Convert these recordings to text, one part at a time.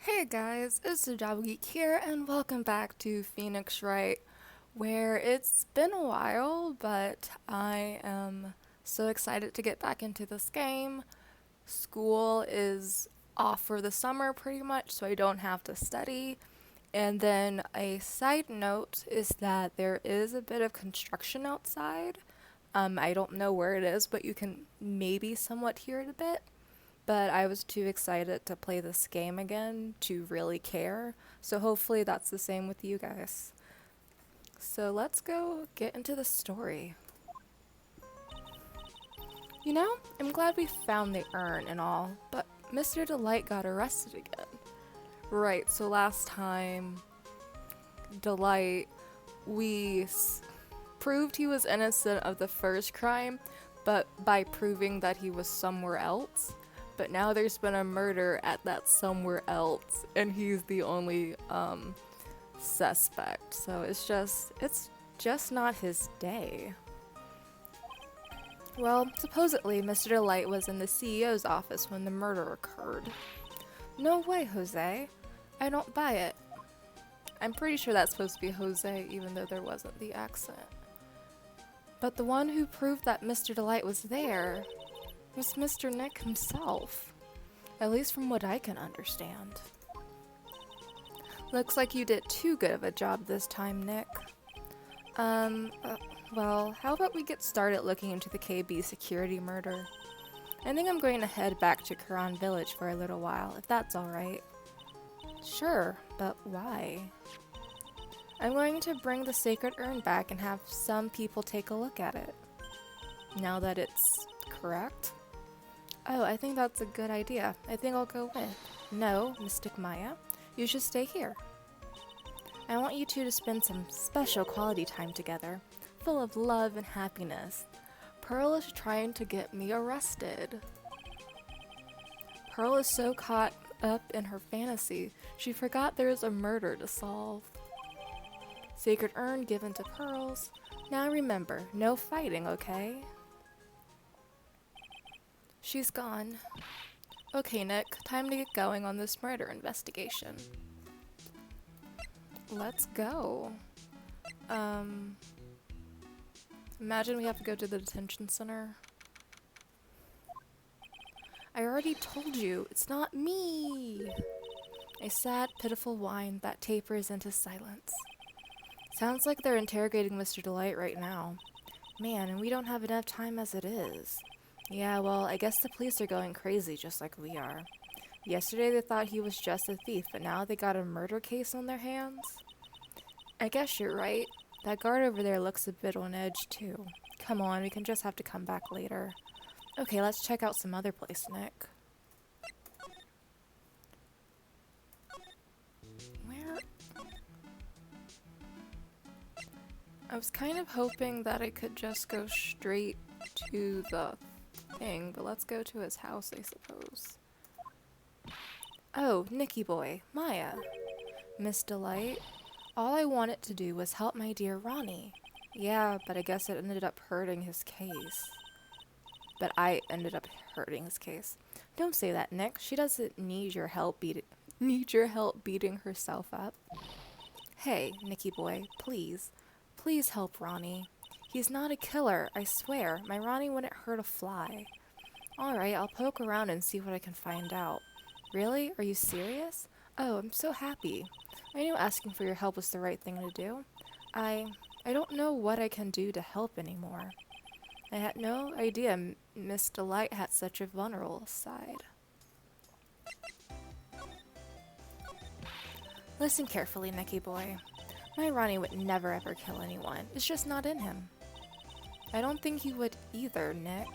Hey guys, it's the Drabble Geek here, and welcome back to Phoenix Wright, where it's been a while, but I am so excited to get back into this game. School is off for the summer pretty much, so I don't have to study. And then a side note is that there is a bit of construction outside. I don't know where it is, but you can maybe somewhat hear it a bit. But I was too excited to play this game again to really care. So hopefully that's the same with you guys. So let's go get into the story. You know, I'm glad we found the urn and all, but Mr. Delight got arrested again. Right, so last time, Delight, we proved he was innocent of the first crime, but by proving that he was somewhere else. But now there's been a murder at that somewhere else, and he's the only suspect. So it's just not his day. Well, supposedly Mr. Delight was in the CEO's office when the murder occurred. No way, Jose. I don't buy it. I'm pretty sure that's supposed to be Jose, even though there wasn't the accent. But the one who proved that Mr. Delight was there was Mr. Nick himself. At least from what I can understand. Looks like you did too good of a job this time, Nick. Well, how about we get started looking into the KB security murder? I think I'm going to head back to Karan Village for a little while, if that's alright. Sure, but why? I'm going to bring the sacred urn back and have some people take a look at it. Now that it's correct? Oh, I think that's a good idea. I think I'll go with. No, Mystic Maya, you should stay here. I want you two to spend some special quality time together, full of love and happiness. Pearl is trying to get me arrested. Pearl is so caught up in her fantasy, she forgot there is a murder to solve. Sacred urn given to Pearls. Now remember, no fighting, okay? She's gone. Okay, Nick, time to get going on this murder investigation. Let's go. Imagine we have to go to the detention center. I already told you, it's not me! A sad, pitiful whine that tapers into silence. Sounds like they're interrogating Mr. Delight right now. Man, and we don't have enough time as it is. Yeah, well, I guess the police are going crazy just like we are. Yesterday they thought he was just a thief, but now they got a murder case on their hands? I guess you're right. That guard over there looks a bit on edge, too. Come on, we can just have to come back later. Okay, let's check out some other place, Nick. Where? I was kind of hoping that I could just go straight to the thing, but let's go to his house, I suppose. Oh, Nicky boy, Maya. Miss Delight. All I wanted to do was help my dear Ronnie. Yeah, but I guess it ended up hurting his case. But I ended up hurting his case. Don't say that, Nick. She doesn't need your help beating herself up. Hey, Nicky boy, please. Please help Ronnie. He's not a killer, I swear. My Ronnie wouldn't hurt a fly. Alright, I'll poke around and see what I can find out. Really? Are you serious? Oh, I'm so happy. I knew asking for your help was the right thing to do. I don't know what I can do to help anymore. I had no idea Miss Delight had such a vulnerable side. Listen carefully, Nicky boy. My Ronnie would never ever kill anyone. It's just not in him. I don't think he would either, Nick.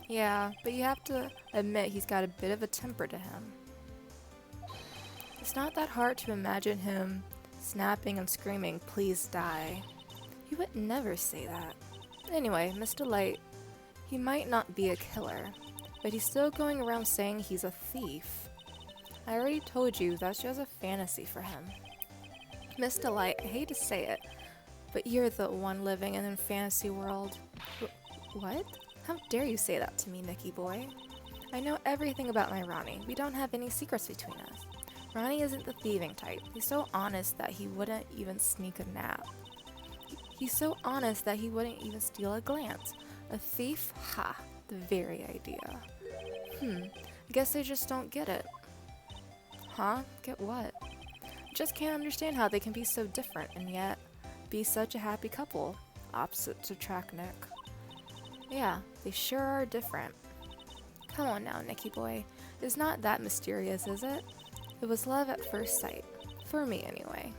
Yeah, but you have to admit he's got a bit of a temper to him. It's not that hard to imagine him snapping and screaming, "Please die." He would never say that. Anyway, Mr. Light, he might not be a killer, but he's still going around saying he's a thief. I already told you that's just a fantasy for him. Miss Delight, I hate to say it, but you're the one living in a fantasy world. What? How dare you say that to me, Nicky boy? I know everything about my Ronnie. We don't have any secrets between us. Ronnie isn't the thieving type. He's so honest that he wouldn't even sneak a nap. He's so honest that he wouldn't even steal a glance. A thief? Ha! The very idea. I guess they just don't get it. Huh? Get what? Just can't understand how they can be so different and yet be such a happy couple. Opposites attract, Nick. Yeah, they sure are different. Come on now, Nicky boy. It's not that mysterious, is it? It was love at first sight. For me, anyway.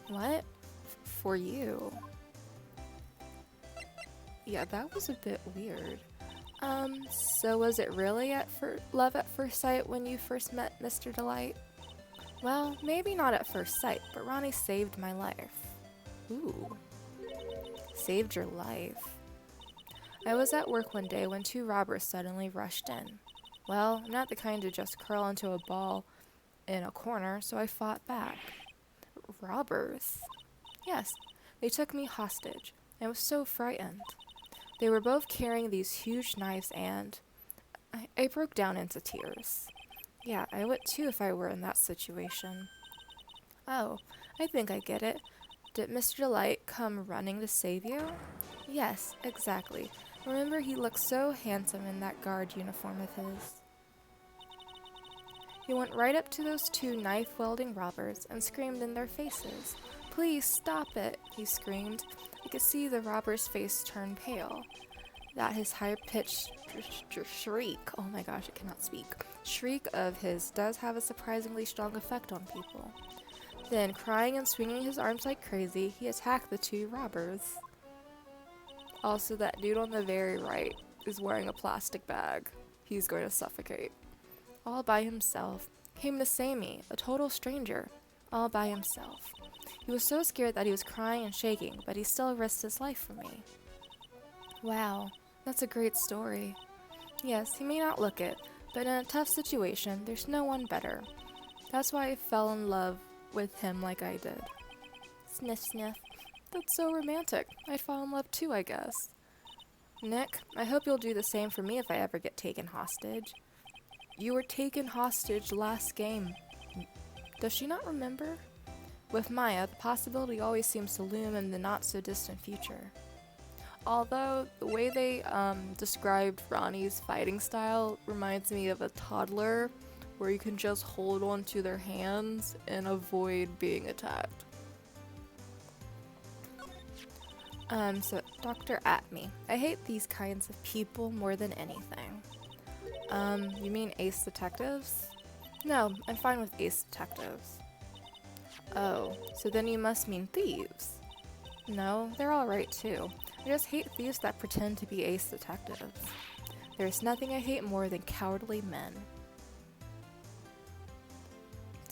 What? For you? Yeah, that was a bit weird. So was it really love at first sight when you first met Mr. Delight? Well, maybe not at first sight, but Ronnie saved my life. Ooh. Saved your life? I was at work one day when 2 robbers suddenly rushed in. Well, I'm not the kind to just curl into a ball in a corner, so I fought back. Robbers? Yes, they took me hostage. I was so frightened. They were both carrying these huge knives and I broke down into tears. Yeah, I would too if I were in that situation. Oh, I think I get it. Did Mr. Delight come running to save you? Yes, exactly. Remember, he looked so handsome in that guard uniform of his. He went right up to those 2 knife-wielding robbers and screamed in their faces. Please stop it, he screamed. I could see the robber's face turn pale. That his high-pitched shriek, oh my gosh, I cannot speak, shriek of his does have a surprisingly strong effect on people. Then, crying and swinging his arms like crazy, he attacked the 2 robbers. Also, that dude on the very right is wearing a plastic bag. He's going to suffocate. All by himself. Came to save me, a total stranger. All by himself. He was so scared that he was crying and shaking, but he still risked his life for me. Wow, that's a great story. Yes, he may not look it, but in a tough situation, there's no one better. That's why I fell in love with him like I did. Sniff, sniff. That's so romantic. I'd fall in love too, I guess. Nick, I hope you'll do the same for me if I ever get taken hostage. You were taken hostage last game. Does she not remember? With Maya, the possibility always seems to loom in the not-so-distant future. Although, the way they described Ronnie's fighting style reminds me of a toddler, where you can just hold on to their hands and avoid being attacked. So, Dr. Atme. I hate these kinds of people more than anything. You mean ace detectives? No, I'm fine with ace detectives. Oh, so then you must mean thieves. No, they're alright too. I just hate thieves that pretend to be ace detectives. There's nothing I hate more than cowardly men.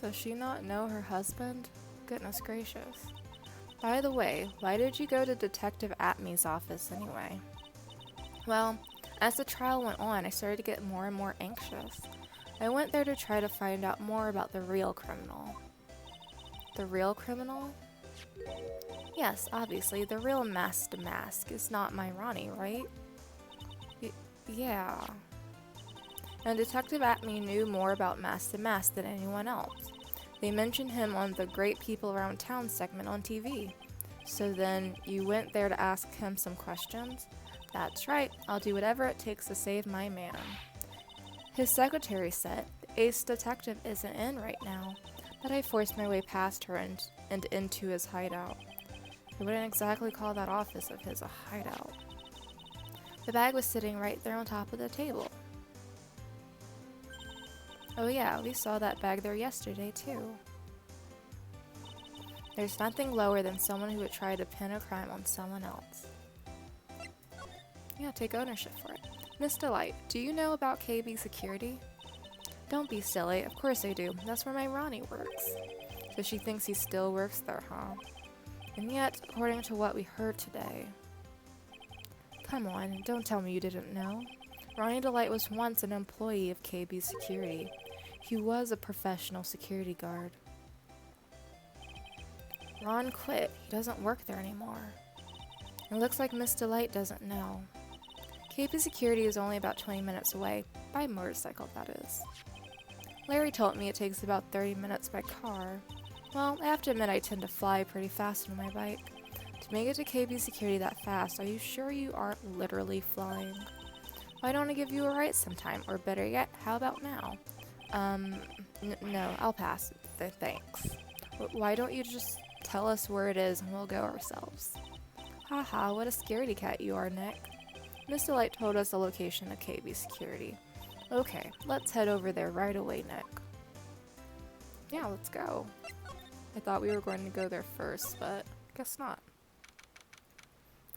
Does she not know her husband? Goodness gracious. By the way, why did you go to Detective Atme's office anyway? Well, as the trial went on, I started to get more and more anxious. I went there to try to find out more about the real criminal. The real criminal? Yes, obviously, the real mask to mask is not my Ronnie, right? Yeah. And Detective Atme knew more about Mask to Mask than anyone else. They mentioned him on the Great People Around Town segment on TV. So then, you went there to ask him some questions? That's right, I'll do whatever it takes to save my man. His secretary said, the ace detective isn't in right now, but I forced my way past her and into his hideout. I wouldn't exactly call that office of his a hideout. The bag was sitting right there on top of the table. Oh yeah, we saw that bag there yesterday too. There's nothing lower than someone who would try to pin a crime on someone else. Yeah, take ownership for it. Miss Delight, do you know about KB Security? Don't be silly, of course I do. That's where my Ronnie works. So she thinks he still works there, huh? And yet, according to what we heard today... Come on, don't tell me you didn't know. Ronnie Delight was once an employee of KB Security. He was a professional security guard. Ron quit. He doesn't work there anymore. It looks like Miss Delight doesn't know. KB Security is only about 20 minutes away. By motorcycle, that is. Larry told me it takes about 30 minutes by car. Well, I have to admit I tend to fly pretty fast on my bike. To make it to KB security that fast, are you sure you aren't literally flying? Why don't I give you a ride sometime? Or better yet, how about now? No, I'll pass. Thanks. Why don't you just tell us where it is and we'll go ourselves? Haha, what a scaredy cat you are, Nick. Miss Delight told us the location of KB security. Okay, let's head over there right away, Nick. Yeah, let's go. I thought we were going to go there first, but guess not.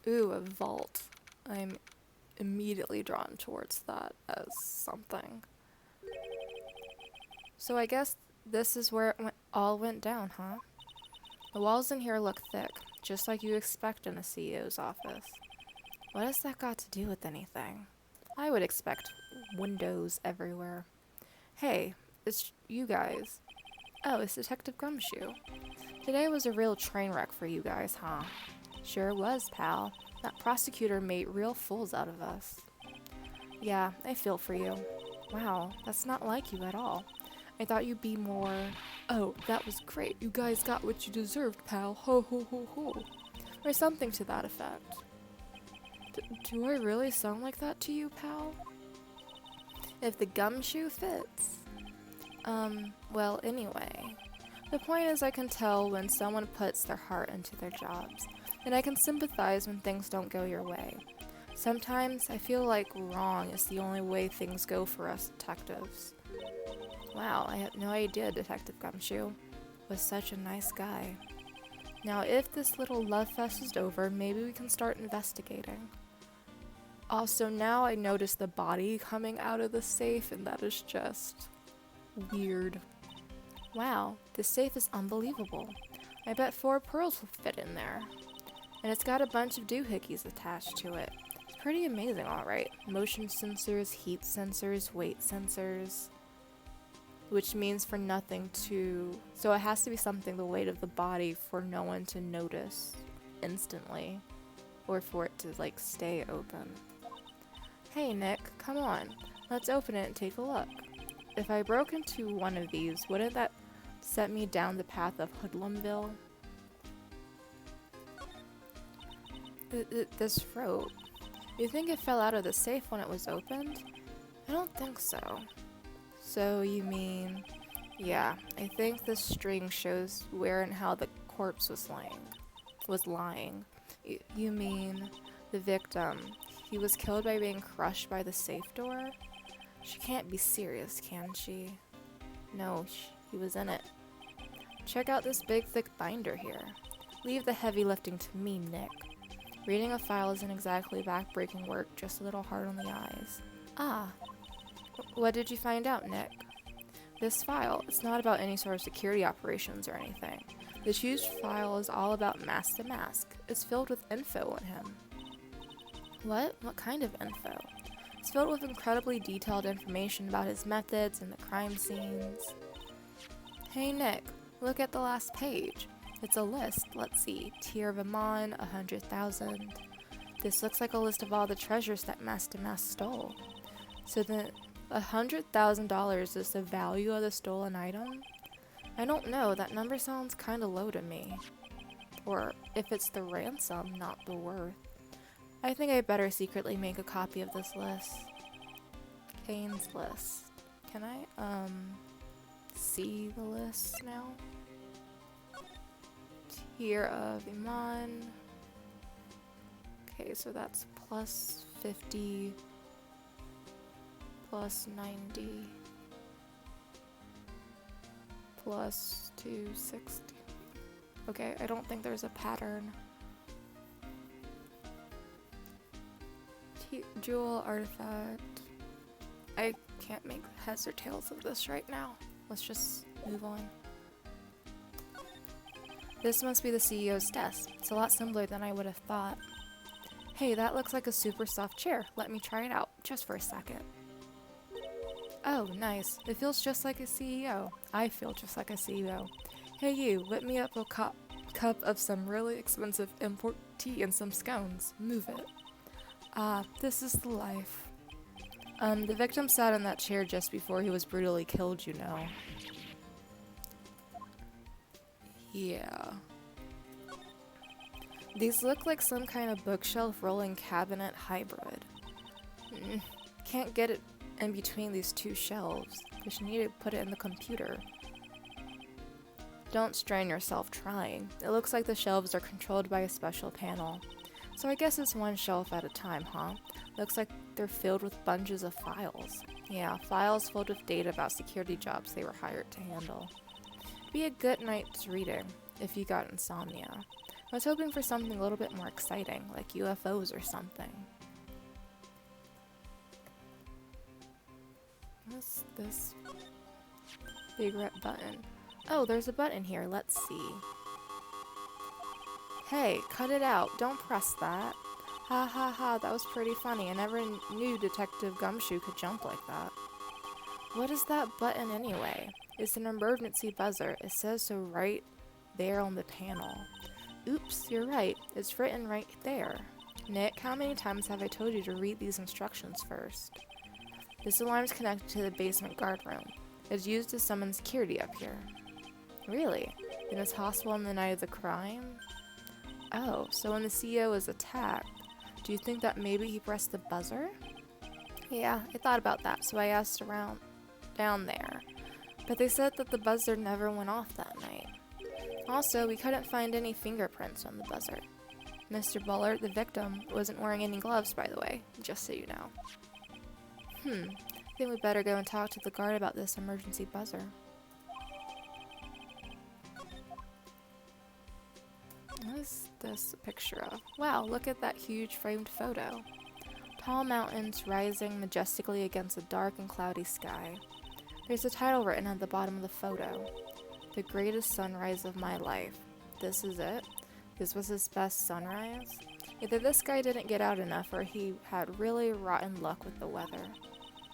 Ooh, a vault. I'm immediately drawn towards that as something. So I guess this is where it all went down, huh? The walls in here look thick, just like you expect in a CEO's office. What has that got to do with anything? I would expect windows everywhere. Hey, it's you guys. Oh, it's Detective Gumshoe. Today was a real train wreck for you guys, huh? Sure was, pal. That prosecutor made real fools out of us. Yeah, I feel for you. Wow, that's not like you at all. I thought you'd be more... Oh, that was great. You guys got what you deserved, pal. Ho ho ho ho. Or something to that effect. Do I really sound like that to you, pal? If the gumshoe fits. Well, anyway. The point is I can tell when someone puts their heart into their jobs, and I can sympathize when things don't go your way. Sometimes I feel like wrong is the only way things go for us detectives. Wow, I had no idea Detective Gumshoe was such a nice guy. Now if this little love fest is over, maybe we can start investigating. Also, now I notice the body coming out of the safe, and that is just weird. Wow, this safe is unbelievable. I bet 4 pearls will fit in there. And it's got a bunch of doohickeys attached to it. It's pretty amazing, alright. Motion sensors, heat sensors, weight sensors. Which means for nothing to... So it has to be something the weight of the body for no one to notice instantly. Or for it to, like, stay open. Hey, Nick, come on. Let's open it and take a look. If I broke into one of these, wouldn't that set me down the path of Hoodlumville? This rope. You think it fell out of the safe when it was opened? I don't think so. So you mean... Yeah, I think this string shows where and how the corpse was lying. You mean the victim. He was killed by being crushed by the safe door? She can't be serious, can she? No, he was in it. Check out this big thick binder here. Leave the heavy lifting to me, Nick. Reading a file isn't exactly back-breaking work, just a little hard on the eyes. Ah. What did you find out, Nick? This file, it's not about any sort of security operations or anything. This huge file is all about Mask to Mask. It's filled with info on him. What? What kind of info? It's filled with incredibly detailed information about his methods and the crime scenes. Hey Nick, look at the last page. It's a list. Let's see. Tier of Amon, 100,000. This looks like a list of all the treasures that Mask to Mask stole. So the $100,000 is the value of the stolen item? I don't know, that number sounds kinda low to me. Or if it's the ransom, not the worth. I think I better secretly make a copy of this list. Kane's list. Can I, see the list now? Tier of Iman. Okay, so that's plus 50, plus 90, plus 260. Okay, I don't think there's a pattern. Jewel artifact. I can't make heads or tails of this right now. Let's just move on. This must be the CEO's desk. It's a lot simpler than I would have thought. Hey, that looks like a super soft chair. Let me try it out, just for a second. Oh, nice. It feels just like a CEO. I feel just like a CEO. Hey you, whip me up a cup of some really expensive import tea and some scones. Move it. Ah, this is the life. The victim sat in that chair just before he was brutally killed, you know. Yeah. These look like some kind of bookshelf rolling cabinet hybrid. Can't get it in between these two shelves. Just need to put it in the computer. Don't strain yourself trying. It looks like the shelves are controlled by a special panel. So I guess it's one shelf at a time, huh? Looks like they're filled with bunches of files. Yeah, files filled with data about security jobs they were hired to handle. Be a good night's reading, if you got insomnia. I was hoping for something a little bit more exciting, like UFOs or something. What's this big red button? Oh, there's a button here. Let's see. Hey, cut it out. Don't press that. Ha ha ha, that was pretty funny. I never knew Detective Gumshoe could jump like that. What is that button anyway? It's an emergency buzzer. It says so right there on the panel. Oops, you're right. It's written right there. Nick, how many times have I told you to read these instructions first? This alarm is connected to the basement guard room. It's used to summon security up here. Really? Then it's possible on the night of the crime? Oh, so when the CEO was attacked, do you think that maybe he pressed the buzzer? Yeah, I thought about that, so I asked around down there. But they said that the buzzer never went off that night. Also, we couldn't find any fingerprints on the buzzer. Mr. Bullard, the victim, wasn't wearing any gloves, by the way, just so you know. I think we better go and talk to the guard about this emergency buzzer. What is this a picture of? Wow, look at that huge framed photo. Tall mountains rising majestically against a dark and cloudy sky. There's a title written at the bottom of the photo. The greatest sunrise of my life. This is it? This was his best sunrise? Either this guy didn't get out enough or he had really rotten luck with the weather.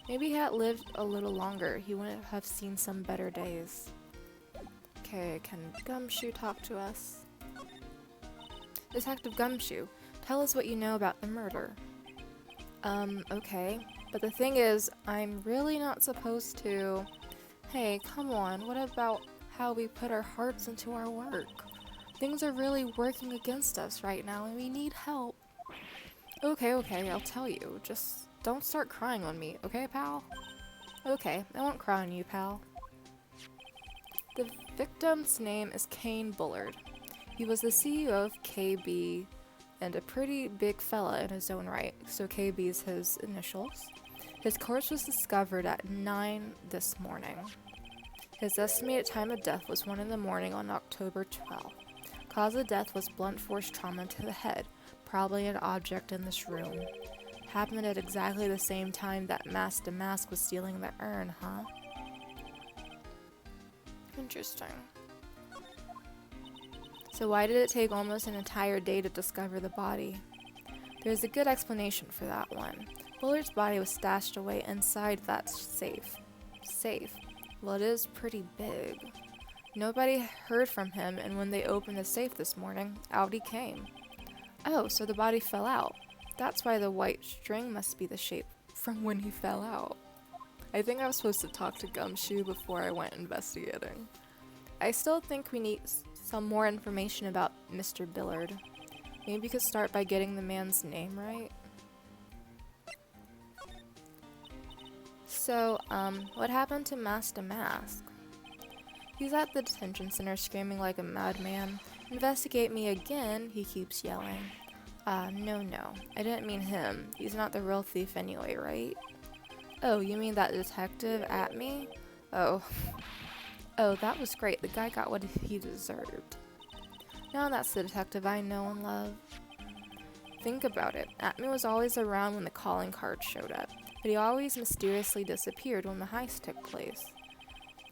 Maybe he had lived a little longer, he wouldn't have seen some better days. Okay, can Gumshoe talk to us? Detective Gumshoe, tell us what you know about the murder. Okay. But the thing is, I'm really not supposed to... Hey, come on, what about how we put our hearts into our work? Things are really working against us right now and we need help. Okay, I'll tell you. Just don't start crying on me, okay, pal? Okay, I won't cry on you, pal. The victim's name is Kane Bullard. He was the CEO of KB and a pretty big fella in his own right, so KB's his initials. His corpse was discovered at 9 this morning. His estimated time of death was 1 in the morning on October 12th. Cause of death was blunt force trauma to the head, probably an object in this room. Happened at exactly the same time that Mask to Mask was stealing the urn, huh? Interesting. So why did it take almost an entire day to discover the body? There's a good explanation for that one. Bullard's body was stashed away inside that safe. Safe? Well, it is pretty big. Nobody heard from him, and when they opened the safe this morning, out he came. Oh, so the body fell out. That's why the white string must be the shape from when he fell out. I think I was supposed to talk to Gumshoe before I went investigating. I still think we need some more information about Mr. Bullard. Maybe we could start by getting the man's name right. So, what happened to Mask to Mask? He's at the detention center screaming like a madman. Investigate me again, he keeps yelling. No, I didn't mean him. He's not the real thief anyway, right? Oh, you mean that detective at me? Oh, that was great. The guy got what he deserved. Now that's the detective I know and love. Think about it. Atme was always around when the calling card showed up, but he always mysteriously disappeared when the heist took place.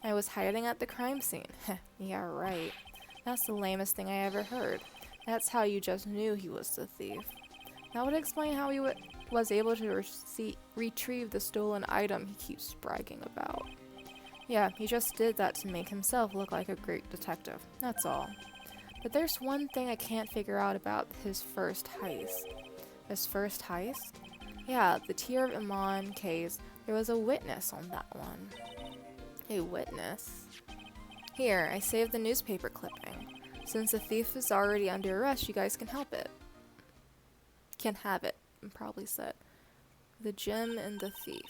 I was hiding at the crime scene. Yeah, right. That's the lamest thing I ever heard. That's how you just knew he was the thief. That would explain how he was able to retrieve the stolen item he keeps bragging about. Yeah, he just did that to make himself look like a great detective. That's all. But there's one thing I can't figure out about his first heist. His first heist? Yeah, the Tear of Iman case. There was a witness on that one. A witness? Here, I saved the newspaper clipping. Since the thief is already under arrest, you guys can help it. Can have it, probably said. The gem and the thief.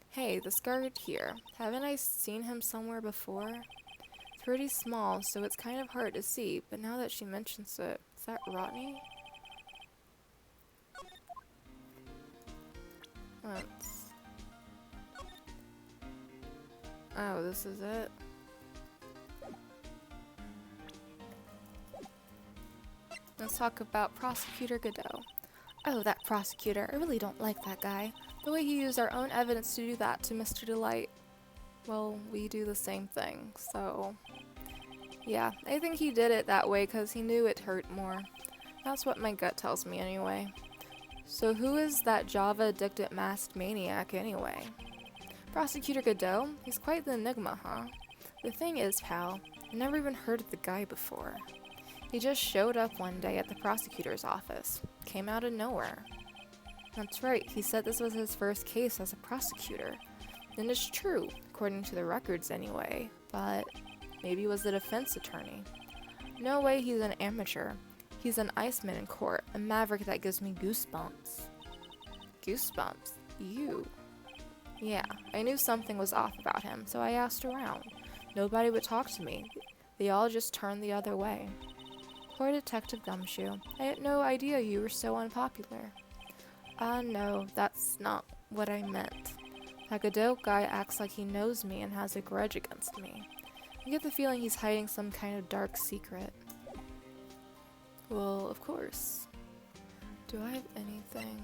Hey, this guard here. Haven't I seen him somewhere before? It's pretty small, so it's kind of hard to see, but now that she mentions it, is that Rodney? Oh, this is it? Let's talk about Prosecutor Godot. Oh, that prosecutor. I really don't like that guy. The way he used our own evidence to do that to Mr. Delight. Well, we do the same thing, so... Yeah, I think he did it that way because he knew it hurt more. That's what my gut tells me anyway. So who is that Java-addicted masked maniac anyway? Prosecutor Godot? He's quite the enigma, huh? The thing is, pal, I never even heard of the guy before. He just showed up one day at the prosecutor's office. Came out of nowhere. That's right, he said this was his first case as a prosecutor. And it's true, according to the records anyway, but maybe he was the defense attorney. No way he's an amateur. He's an Iceman in court, a maverick that gives me goosebumps. Goosebumps? You? Yeah, I knew something was off about him, so I asked around. Nobody would talk to me. They all just turned the other way. Poor Detective Gumshoe. I had no idea you were so unpopular. No, that's not what I meant. That Godot guy acts like he knows me and has a grudge against me. I get the feeling he's hiding some kind of dark secret. Well, of course. Do I have anything?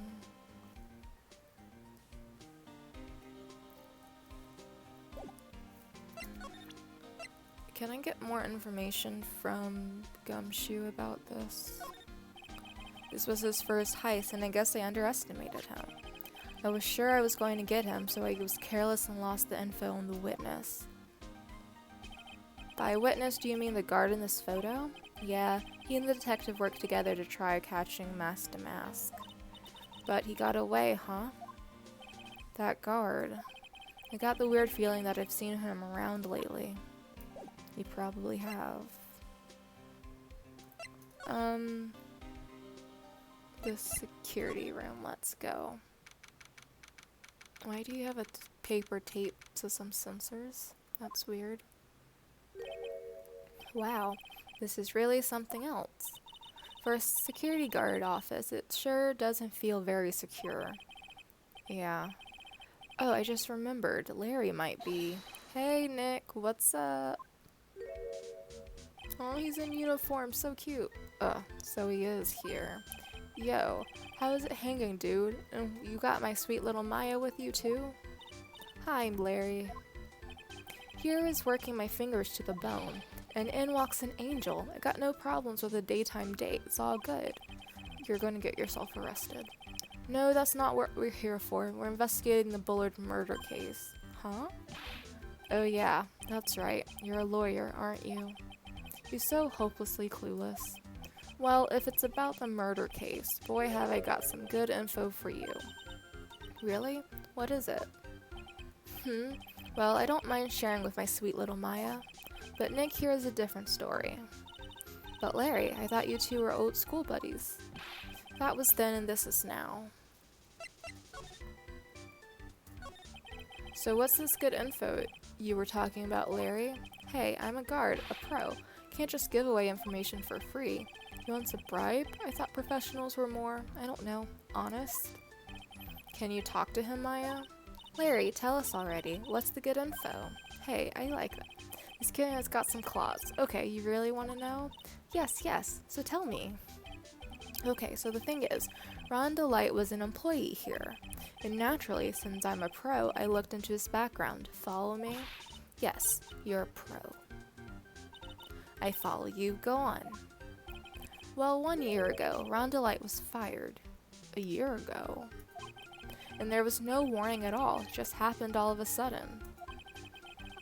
Can I get more information from Gumshoe about this? This was his first heist, and I guess I underestimated him. I was sure I was going to get him, so I was careless and lost the info on the witness. By witness, do you mean the guard in this photo? Yeah, he and the detective worked together to try catching Mask to Mask. But he got away, huh? That guard. I got the weird feeling that I've seen him around lately. You probably have. The security room, let's go. Why do you have a paper taped to some sensors? That's weird. Wow, this is really something else. For a security guard office, it sure doesn't feel very secure. Yeah. Oh, I just remembered. Larry might be. Hey, Nick, what's up? Oh, he's in uniform, so cute. So he is here. Yo, how is it hanging, dude? And you got my sweet little Maya with you, too? Hi, I'm Larry. Here is working my fingers to the bone. And in walks an angel. I got no problems with a daytime date. It's all good. You're going to get yourself arrested. No, that's not what we're here for. We're investigating the Bullard murder case. Huh? Oh yeah, that's right. You're a lawyer, aren't you? You're so hopelessly clueless. Well, if it's about the murder case, boy have I got some good info for you. Really? What is it? Well, I don't mind sharing with my sweet little Maya. But Nick here is a different story. But Larry, I thought you two were old school buddies. That was then and this is now. So what's this good info you were talking about, Larry? Hey, I'm a guard, a pro. Can't just give away information for free. You want a bribe? I thought professionals were more, I don't know, honest. Can you talk to him, Maya? Larry, tell us already. What's the good info? Hey, I like it. This kid has got some claws. Okay, you really want to know? Yes, so tell me. Okay, so the thing is, Ron Delight was an employee here. And naturally, since I'm a pro, I looked into his background. Follow me? Yes, you're a pro. I follow you. Go on. Well, 1 year ago, Ron Delight was fired. A year ago. And there was no warning at all. It just happened all of a sudden.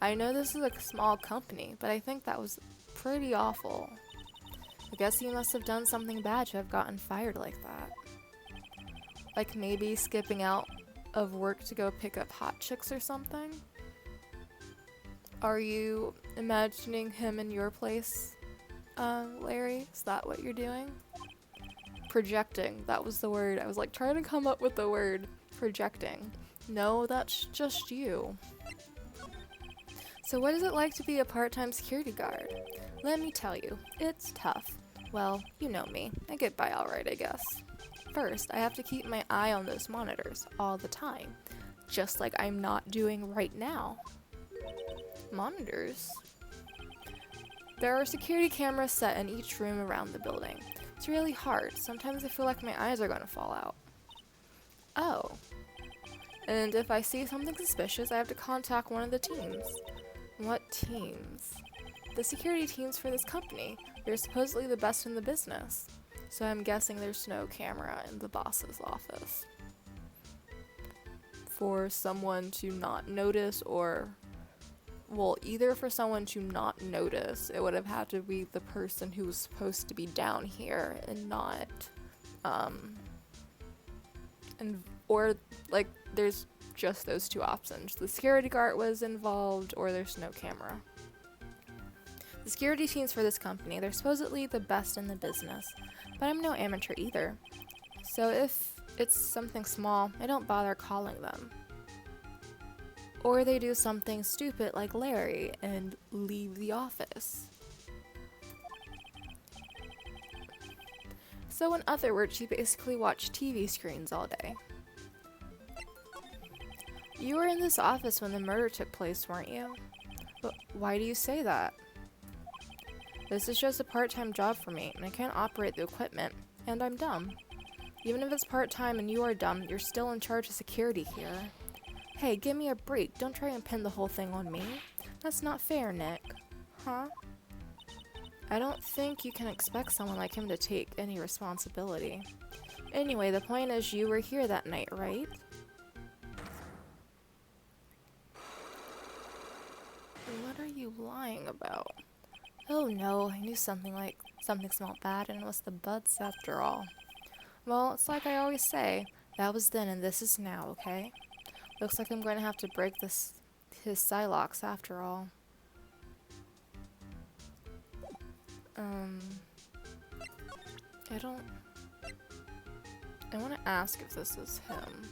I know this is a small company, but I think that was pretty awful. I guess he must have done something bad to have gotten fired like that. Like maybe skipping out of work to go pick up hot chicks or something? Are you imagining him in your place, Larry? Is that what you're doing? Projecting, that was the word. I was like trying to come up with the word projecting. No, that's just you. So what is it like to be a part-time security guard? Let me tell you, it's tough. Well, you know me. I get by alright, I guess. First, I have to keep my eye on those monitors all the time, just like I'm not doing right now. Monitors? There are security cameras set in each room around the building. It's really hard. Sometimes I feel like my eyes are going to fall out. Oh. And if I see something suspicious, I have to contact one of the teams. What teams? The security teams for this company. They're supposedly the best in the business. So I'm guessing there's no camera in the boss's office. For someone to not notice or... Well, either for someone to not notice, it would have had to be the person who was supposed to be down here and not, or like there's just those two options. The security guard was involved or there's no camera. The security teams for this company, they're supposedly the best in the business, but I'm no amateur either. So if it's something small, I don't bother calling them. Or they do something stupid like Larry and leave the office. So in other words, you basically watch TV screens all day. You were in this office when the murder took place, weren't you? But why do you say that? This is just a part-time job for me, and I can't operate the equipment, and I'm dumb. Even if it's part-time and you are dumb, you're still in charge of security here. Hey, give me a break. Don't try and pin the whole thing on me. That's not fair, Nick. Huh? I don't think you can expect someone like him to take any responsibility. Anyway, the point is you were here that night, right? What are you lying about? Oh no, I knew something smelled bad and it was the buds after all. Well, it's like I always say, that was then and this is now, okay? Looks like I'm going to have to break his Psylocks after all. I want to ask if this is him.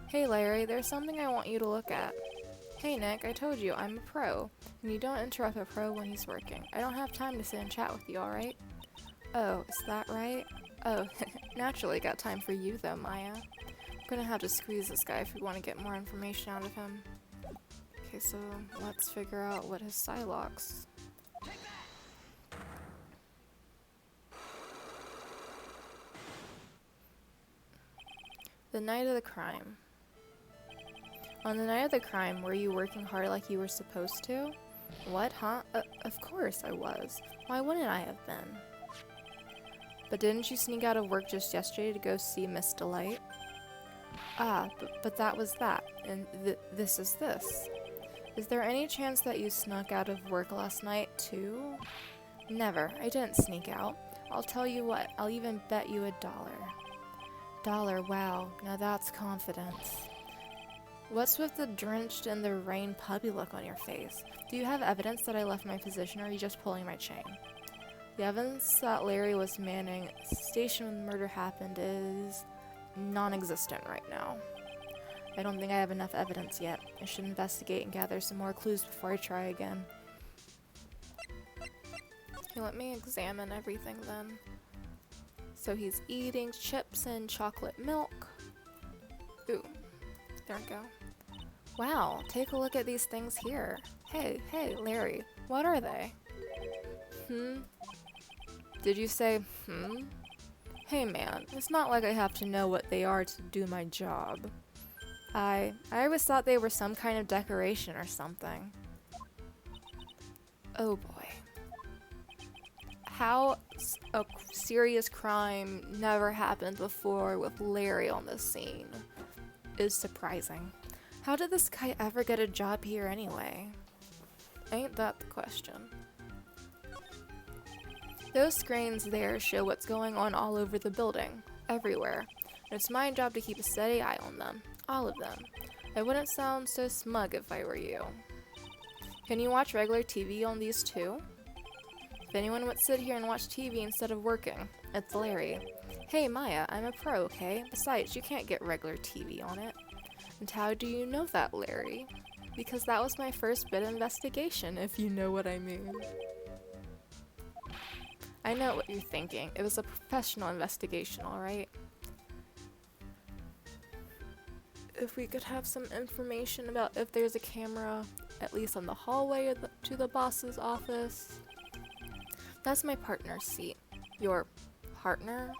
Hey Larry, there's something I want you to look at. Hey Nick, I told you, I'm a pro, and you don't interrupt a pro when he's working. I don't have time to sit and chat with you, alright? Oh, is that right? Oh, naturally got time for you though, Maya. I'm gonna have to squeeze this guy if we want to get more information out of him. Okay, so let's figure out what his Psylocks. The night of the crime. On the night of the crime, were you working hard like you were supposed to? What, huh? Of course I was. Why wouldn't I have been? But didn't you sneak out of work just yesterday to go see Miss Delight? Ah, but that was that, and this is this. Is there any chance that you snuck out of work last night, too? Never. I didn't sneak out. I'll tell you what, I'll even bet you $1. $1, wow. Now that's confidence. What's with the drenched in the rain puppy look on your face? Do you have evidence that I left my position, or are you just pulling my chain? The evidence that Larry was manning the station when the murder happened is non-existent right now. I don't think I have enough evidence yet. I should investigate and gather some more clues before I try again. Okay, let me examine everything then. So he's eating chips and chocolate milk. Ooh, there we go. Wow, take a look at these things here. Hey, Larry, what are they? Did you say, Hey man, it's not like I have to know what they are to do my job. I always thought they were some kind of decoration or something. Oh boy. How a serious crime never happened before with Larry on the scene is surprising. How did this guy ever get a job here anyway? Ain't that the question? Those screens there show what's going on all over the building, everywhere. It's my job to keep a steady eye on them. All of them. I wouldn't sound so smug if I were you. Can you watch regular TV on these too? If anyone would sit here and watch TV instead of working, it's Larry. Hey Maya, I'm a pro, okay? Besides, you can't get regular TV on it. And how do you know that, Larry? Because that was my first bit of investigation, if you know what I mean. I know what you're thinking. It was a professional investigation, alright? If we could have some information about if there's a camera, at least on the hallway to the boss's office. That's my partner's seat. Your partner?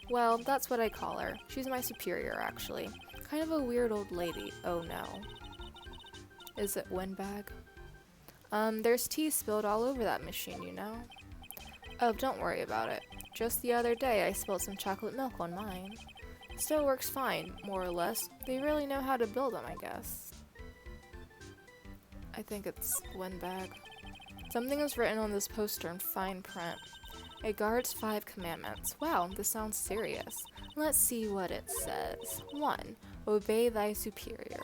Well, that's what I call her. She's my superior, actually. Kind of a weird old lady. Oh no. Is it windbag? There's tea spilled all over that machine, you know? Oh, don't worry about it. Just the other day I spilled some chocolate milk on mine. It still works fine, more or less. They really know how to build them, I guess. I think it's windbag. Something is written on this poster in fine print. It guards 5 commandments. Wow, this sounds serious. Let's see what it says. 1. Obey thy superior.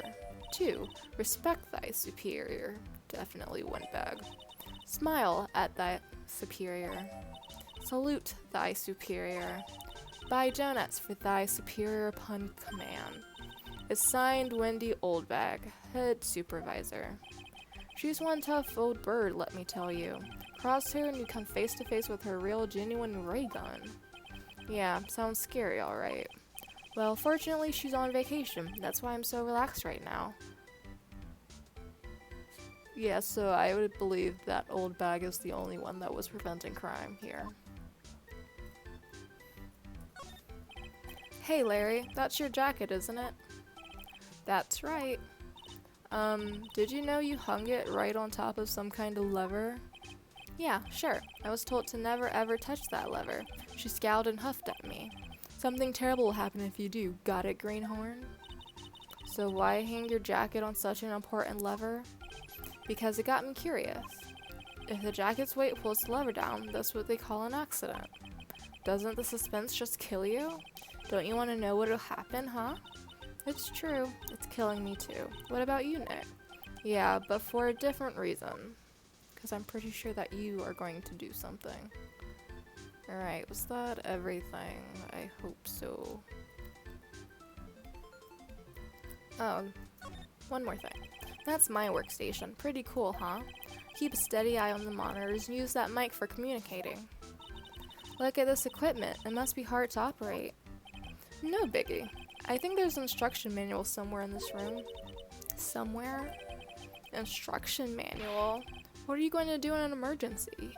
2. Respect thy superior. Definitely windbag. Smile at thy superior. Salute thy superior. Buy donuts for thy superior upon command. It's signed Wendy Oldbag, head supervisor. She's one tough old bird, let me tell you. Cross her and you come face to face with her real genuine ray gun. Yeah, sounds scary, alright. Well, fortunately she's on vacation. That's why I'm so relaxed right now. Yeah, so I would believe that Oldbag is the only one that was preventing crime here. Hey Larry, that's your jacket, isn't it? That's right. Did you know you hung it right on top of some kind of lever? Yeah, sure. I was told to never ever touch that lever. She scowled and huffed at me. Something terrible will happen if you do. Got it, Greenhorn? So why hang your jacket on such an important lever? Because it got me curious. If the jacket's weight pulls the lever down, that's what they call an accident. Doesn't the suspense just kill you? Don't you want to know what'll happen, huh? It's true. It's killing me too. What about you, Nick? Yeah, but for a different reason. Because I'm pretty sure that you are going to do something. Alright, was that everything? I hope so. Oh, one more thing. That's my workstation. Pretty cool, huh? Keep a steady eye on the monitors and use that mic for communicating. Look at this equipment. It must be hard to operate. No biggie. I think there's an instruction manual somewhere in this room. Somewhere? Instruction manual? What are you going to do in an emergency?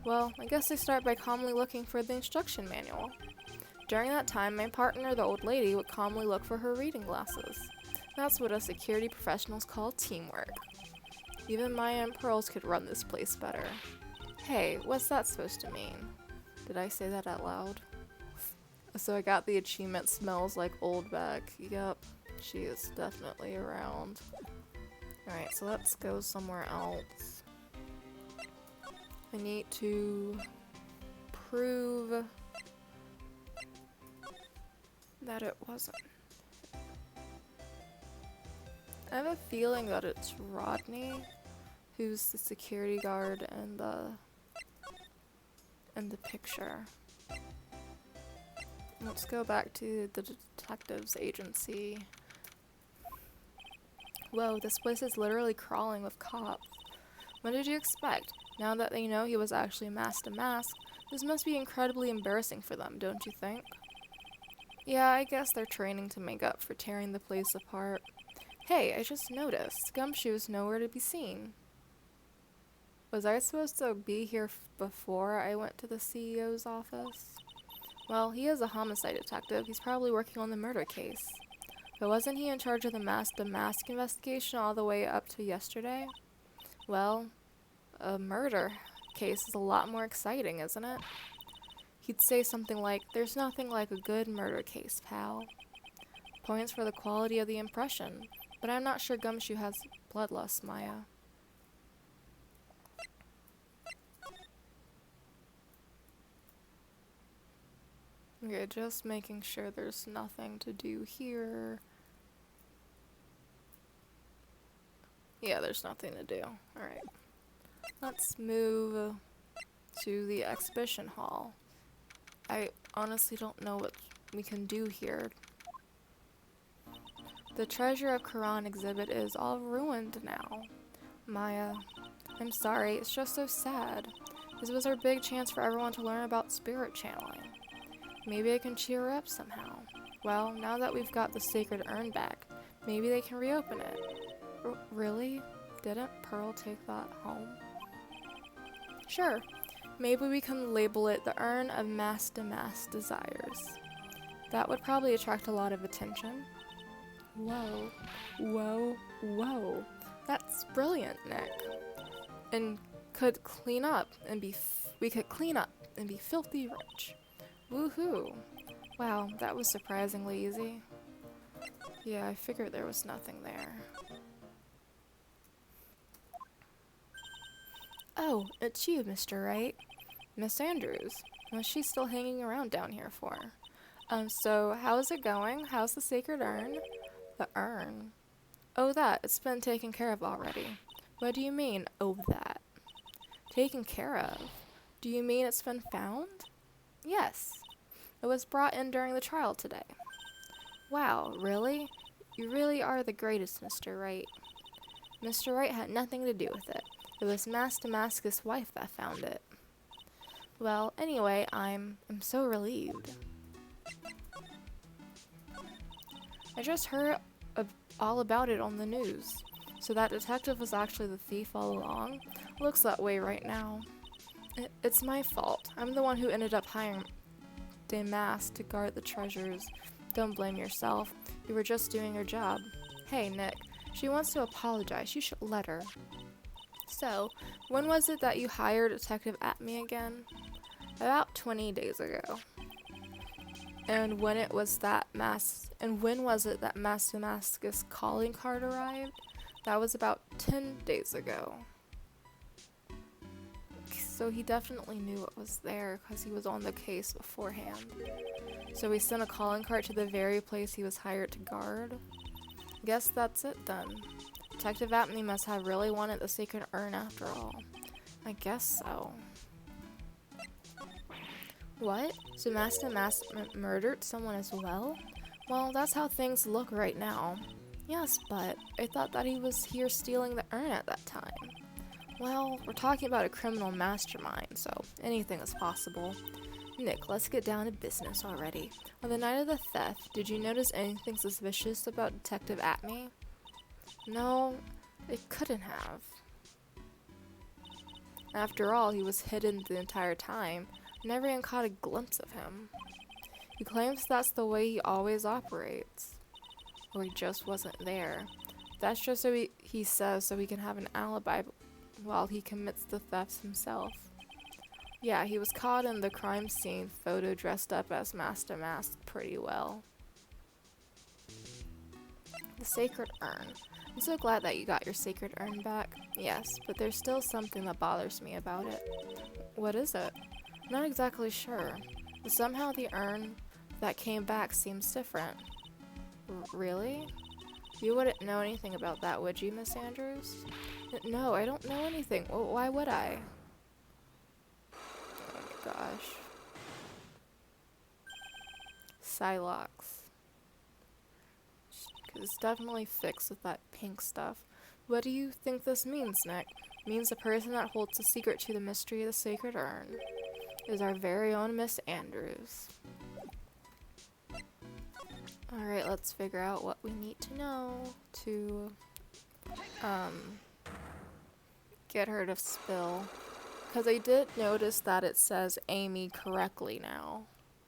Well, I guess I start by calmly looking for the instruction manual. During that time, my partner, the old lady, would calmly look for her reading glasses. That's what us security professionals call teamwork. Even Maya and Pearls could run this place better. Hey, what's that supposed to mean? Did I say that out loud? So I got the achievement smells like Oldbag. Yep, she is definitely around. Alright, so let's go somewhere else. I need to prove that it wasn't. I have a feeling that it's Rodney who's the security guard in the picture. Let's go back to the detective's agency. Whoa, this place is literally crawling with cops. What did you expect? Now that they know he was actually masked to mask, this must be incredibly embarrassing for them, don't you think? Yeah, I guess they're training to make up for tearing the place apart. Hey, I just noticed. Gumshoe is nowhere to be seen. Was I supposed to be here before I went to the CEO's office? Well, he is a homicide detective. He's probably working on the murder case. But wasn't he in charge of the mask investigation all the way up to yesterday? Well, a murder case is a lot more exciting, isn't it? He'd say something like, "There's nothing like a good murder case, pal." Points for the quality of the impression. But I'm not sure Gumshoe has bloodlust, Maya. Okay, just making sure there's nothing to do here. Yeah, there's nothing to do. Alright. Let's move to the exhibition hall. I honestly don't know what we can do here. The Treasure of Quran exhibit is all ruined now. Maya, I'm sorry, it's just so sad. This was our big chance for everyone to learn about spirit channeling. Maybe I can cheer her up somehow. Well, now that we've got the sacred urn back, maybe they can reopen it. Really? Didn't Pearl take that home? Sure. Maybe we can label it the Urn of Mass Desires. That would probably attract a lot of attention. Whoa. Whoa. Whoa. That's brilliant, Nick. And could clean up and we could clean up and be filthy rich. Woohoo. Wow, that was surprisingly easy. Yeah, I figured there was nothing there. Oh, it's you, Mr. Wright. Miss Andrews. What's she still hanging around down here for? So how's it going? How's the sacred urn? The urn? Oh, that. It's been taken care of already. What do you mean, oh, that? Taken care of? Do you mean it's been found? Yes. It was brought in during the trial today. Wow, really? You really are the greatest, Mr. Wright. Mr. Wright had nothing to do with it. It was Mass Damascus' wife that found it. Well, anyway, I'm so relieved. I just heard all about it on the news. So that detective was actually the thief all along? Looks that way right now. It's my fault. I'm the one who ended up hiring Damas to guard the treasures. Don't blame yourself. You were just doing your job. Hey, Nick. She wants to apologize. You should let her. So, when was it that you hired Detective Atme again? About 20 days ago. And when was it that Mass Damascus calling card arrived? That was about 10 days ago. So he definitely knew it was there because he was on the case beforehand. So he sent a calling card to the very place he was hired to guard. Guess that's it then. Detective Apney must have really wanted the sacred urn after all. I guess so. What? So Master murdered someone as well? Well, that's how things look right now. Yes, but I thought that he was here stealing the urn at that time. Well, we're talking about a criminal mastermind, so anything is possible. Nick, let's get down to business already. On the night of the theft, did you notice anything suspicious about Detective Atme? No, it couldn't have. After all, he was hidden the entire time. Never even caught a glimpse of him. He claims that's the way he always operates. Or he just wasn't there. That's just so he says so he can have an alibi while he commits the thefts himself. Yeah, he was caught in the crime scene photo dressed up as Master Mask pretty well. The sacred urn. I'm so glad that you got your sacred urn back. Yes, but there's still something that bothers me about it. What is it? Not exactly sure, but somehow the urn that came back seems different. Really? You wouldn't know anything about that, would you, Miss Andrews? No, I don't know anything. Well, why would I? Oh my gosh. Psylocke. It's definitely fixed with that pink stuff. What do you think this means, Nick? It means the person that holds the secret to the mystery of the sacred urn is our very own Miss Andrews. Alright, let's figure out what we need to know to get her to spill. Because I did notice that it says Amy correctly now,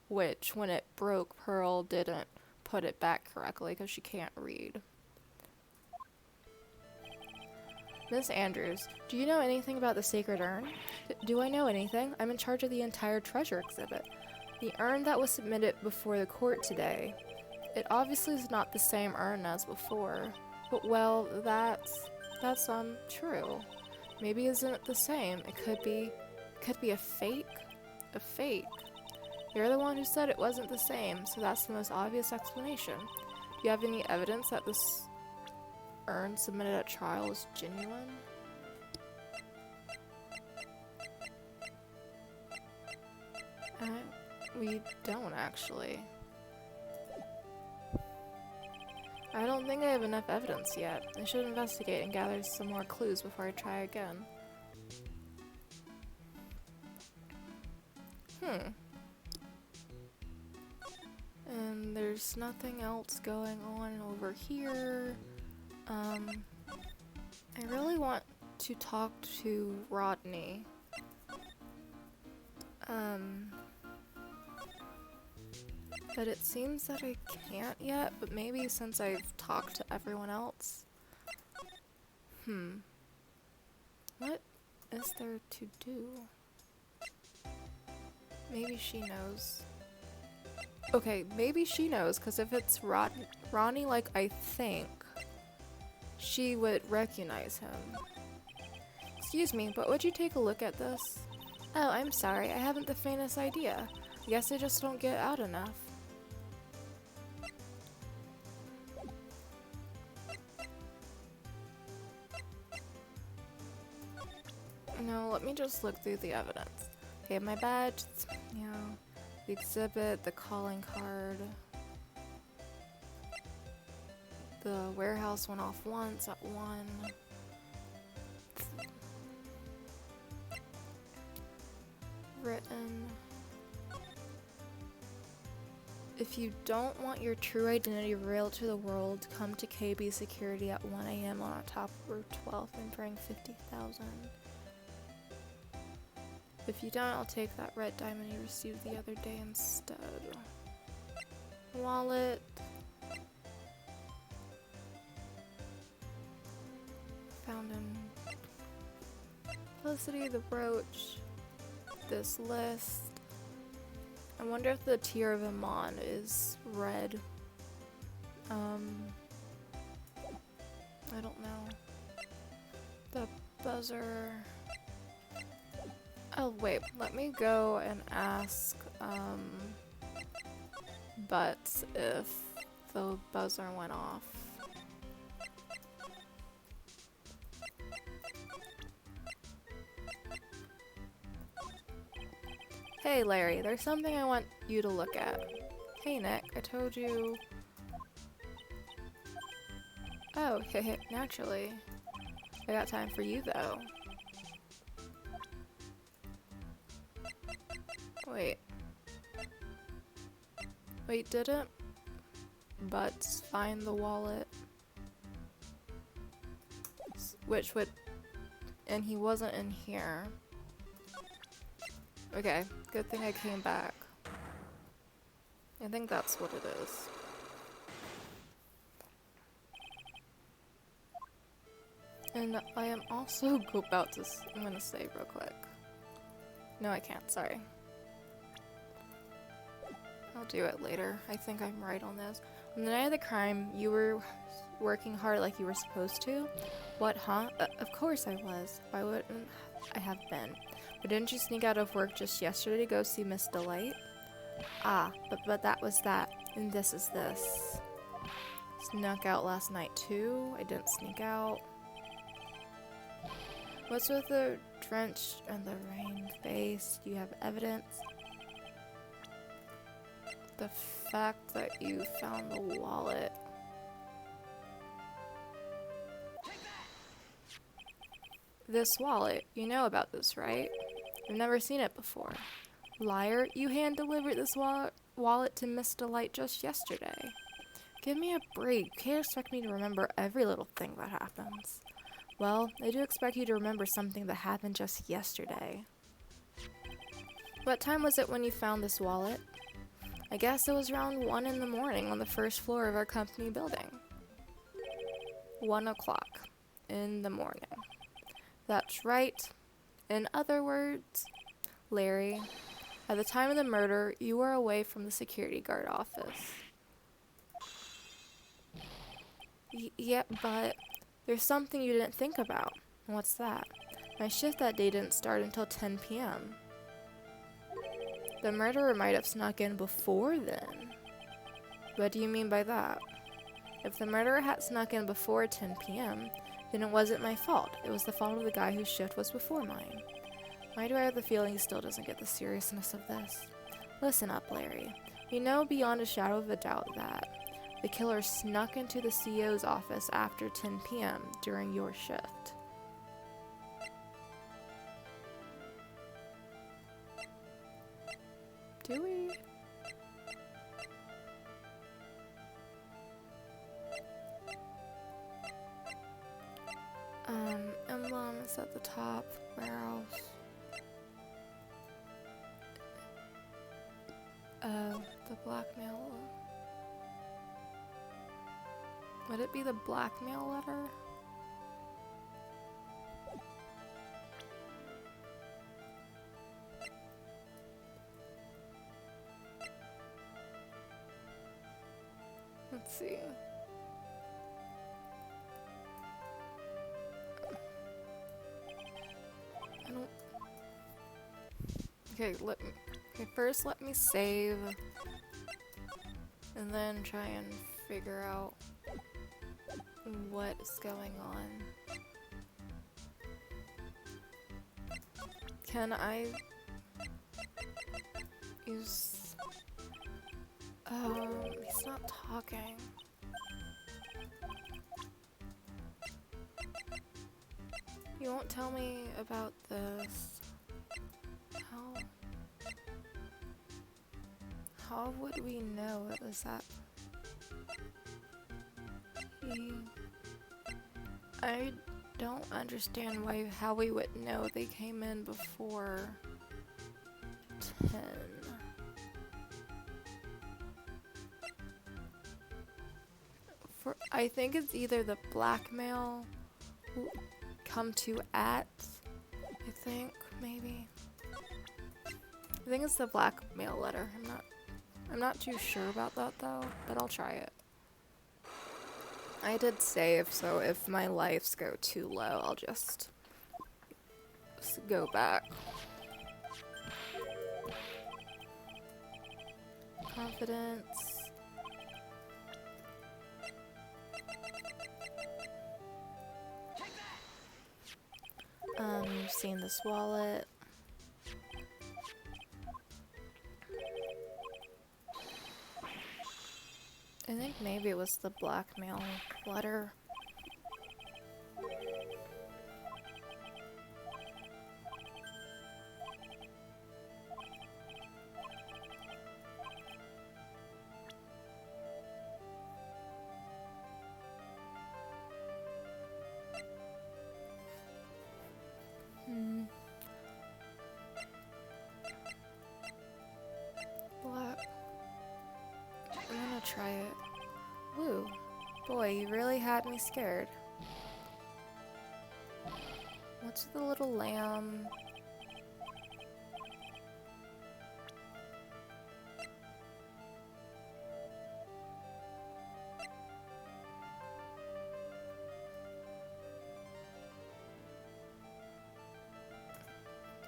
which when it broke, Pearl didn't put it back correctly because she can't read. Miss Andrews, do you know anything about the sacred urn? Do I know anything? I'm in charge of the entire treasure exhibit. The urn that was submitted before the court today. It obviously is not the same urn as before. But well, that's true. Maybe isn't it the same? It could be a fake. A fake. You're the one who said it wasn't the same, so that's the most obvious explanation. Do you have any evidence that this urn submitted at trial is genuine? We don't, actually. I don't think I have enough evidence yet. I should investigate and gather some more clues before I try again. And there's nothing else going on over here. I really want to talk to Rodney. But it seems that I can't yet, but maybe since I've talked to everyone else. What is there to do? Maybe she knows. Okay, maybe she knows, because if it's Ronnie like I think, she would recognize him. Excuse me, but would you take a look at this? Oh, I'm sorry, I haven't the faintest idea. I guess I just don't get out enough. No, let me just look through the evidence. Okay, my badge, you know, the exhibit, the calling card. The warehouse went off once at 1. Written. If you don't want your true identity revealed to the world, come to KB Security at 1 a.m. on October 12th and bring 50,000. If you don't, I'll take that red diamond you received the other day instead. Wallet. Found in Felicity, the brooch. This list. I wonder if the tier of Amon is red. I don't know. The buzzer. Oh wait, let me go and ask Butts if the buzzer went off. Hey Larry, there's something I want you to look at. Hey Nick, I told you. Oh, naturally. I got time for you though. Wait, didn't Butts find the wallet? Which would, and he wasn't in here. Okay, good thing I came back. I think that's what it is. And I am also about to, I'm gonna say real quick. No, I can't, sorry. I'll do it later. I think I'm right on this. On the night of the crime, you were working hard like you were supposed to? What, huh? Of course I was. Why wouldn't I have been? But didn't you sneak out of work just yesterday to go see Miss Delight? Ah, but that was that. And this is this. Snuck out last night too? I didn't sneak out. What's with the drenched and the rain face? Do you have evidence? The fact that you found the wallet. This wallet, you know about this, right? I've never seen it before. Liar, you hand-delivered this wallet to Miss Delight just yesterday. Give me a break. You can't expect me to remember every little thing that happens. Well, I do expect you to remember something that happened just yesterday. What time was it when you found this wallet? I guess it was around 1 in the morning on the first floor of our company building. 1 o'clock in the morning. That's right. In other words, Larry, at the time of the murder, you were away from the security guard office. Yeah, but there's something you didn't think about. What's that? My shift that day didn't start until 10 p.m. The murderer might have snuck in before then. What do you mean by that? If the murderer had snuck in before 10 p.m., then it wasn't my fault. It was the fault of the guy whose shift was before mine. Why do I have the feeling he still doesn't get the seriousness of this? Listen up, Larry. We know beyond a shadow of a doubt that the killer snuck into the CEO's office after 10 p.m. during your shift. Do we? Emblem is at the top. Where else? Oh, the blackmail. Would it be the blackmail letter? Let's see. I don't... Okay, first let me save. And then try and figure out what is going on. Can I use... he's not talking. You won't tell me about this. How would we know it was that? I don't understand how we would know they came in before 10. I think it's either the blackmail come to at, I think, maybe. I think it's the blackmail letter. I'm not too sure about that though, but I'll try it. I did save, so if my lives go too low, I'll just go back. Confidence. You've seen this wallet. I think maybe it was the blackmail letter. I'm gonna try it. Woo. Boy, you really had me scared. What's the little lamb?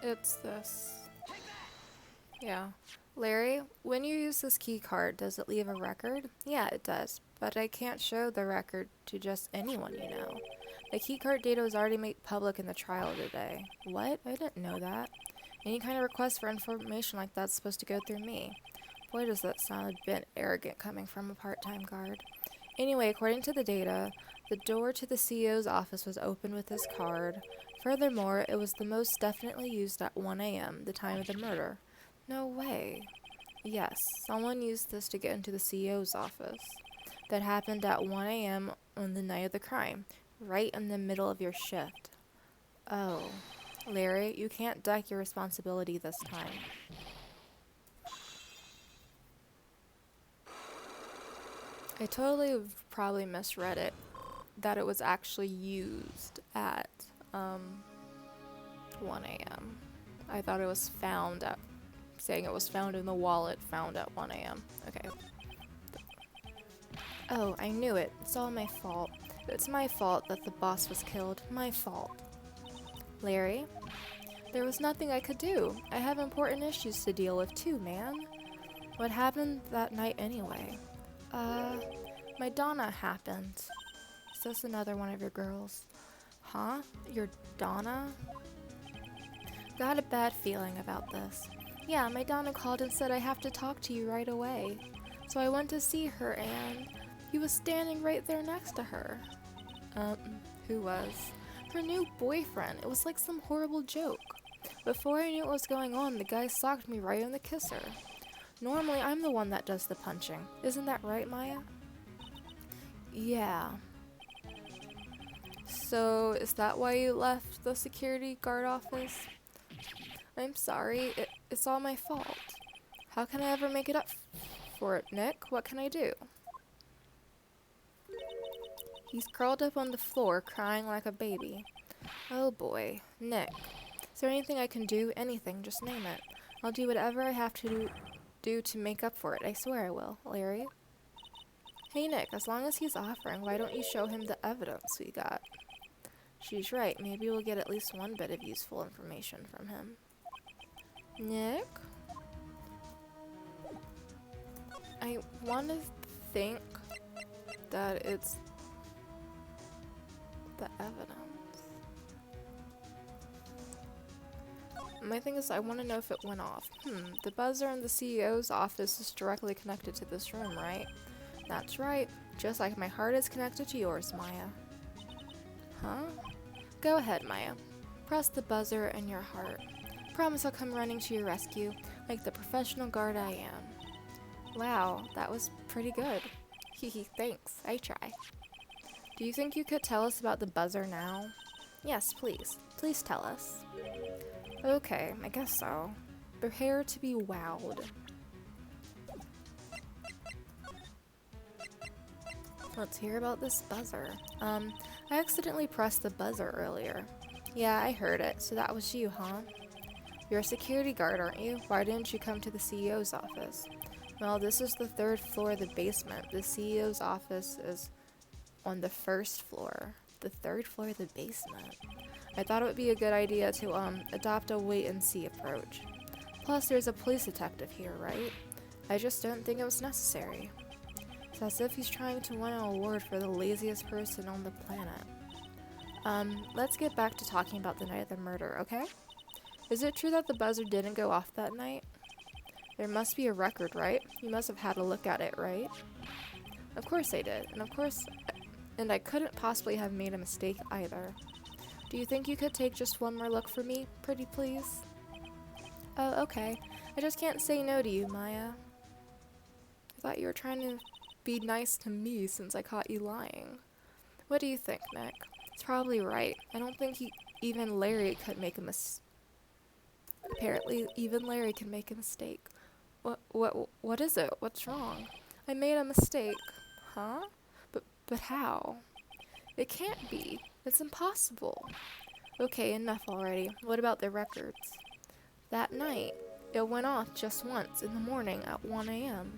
It's this. Yeah. Larry, when you use this key card, does it leave a record? Yeah, it does, but I can't show the record to just anyone you know. The key card data was already made public in the trial today. What? I didn't know that. Any kind of request for information like that's supposed to go through me. Boy, does that sound a bit arrogant coming from a part-time guard. Anyway, according to the data, the door to the CEO's office was opened with this card. Furthermore, it was the most definitely used at 1 a.m., the time of the murder. No way. Yes, someone used this to get into the CEO's office. That happened at 1 a.m. on the night of the crime, right in the middle of your shift. Oh, Larry, you can't duck your responsibility this time. I totally have probably misread it, that it was actually used at 1 a.m. I thought it was found at, saying it was found in the wallet, found at 1 a.m. Okay. Oh, I knew it. It's all my fault. It's my fault that the boss was killed. My fault. Larry? There was nothing I could do. I have important issues to deal with too, man. What happened that night anyway? My Donna happened. Is this another one of your girls? Huh? Your Donna? Got a bad feeling about this. Yeah, my Donna called and said I have to talk to you right away. So I went to see her and he was standing right there next to her. Who was? Her new boyfriend. It was like some horrible joke. Before I knew what was going on, the guy socked me right in the kisser. Normally, I'm the one that does the punching. Isn't that right, Maya? Yeah. So, is that why you left the security guard office? I'm sorry. It's all my fault. How can I ever make it up for it, Nick? What can I do? He's curled up on the floor, crying like a baby. Oh boy. Nick. Is there anything I can do? Anything. Just name it. I'll do whatever I have to do to make up for it. I swear I will. Larry? Hey Nick, as long as he's offering, why don't you show him the evidence we got? She's right. Maybe we'll get at least one bit of useful information from him. Nick? I want to think that it's the evidence. My thing is, I want to know if it went off. The buzzer in the CEO's office is directly connected to this room, right? That's right. Just like my heart is connected to yours, Maya. Huh? Go ahead, Maya. Press the buzzer in your heart. Promise I'll come running to your rescue, like the professional guard I am. Wow, that was pretty good. Hehe, thanks. I try. Do you think you could tell us about the buzzer now? Yes, please. Please tell us. Okay, I guess so. Prepare to be wowed. Let's hear about this buzzer. I accidentally pressed the buzzer earlier. Yeah, I heard it. So that was you, huh? You're a security guard, aren't you? Why didn't you come to the CEO's office? Well, this is the 3rd floor of the basement. The CEO's office is on the 1st floor. The 3rd floor of the basement. I thought it would be a good idea to adopt a wait-and-see approach. Plus, there's a police detective here, right? I just don't think it was necessary. It's as if he's trying to win an award for the laziest person on the planet. Let's get back to talking about the night of the murder, okay? Is it true that the buzzer didn't go off that night? There must be a record, right? You must have had a look at it, right? Of course I did, and I couldn't possibly have made a mistake either. Do you think you could take just one more look for me, pretty please? Oh, okay. I just can't say no to you, Maya. I thought you were trying to be nice to me since I caught you lying. What do you think, Nick? It's probably right. I don't think even Larry could make a mistake. Apparently, even Larry can make a mistake. What is it? What's wrong? I made a mistake. Huh? But how? It can't be. It's impossible. Okay, enough already. What about the records? That night, it went off just once in the morning at 1 a.m.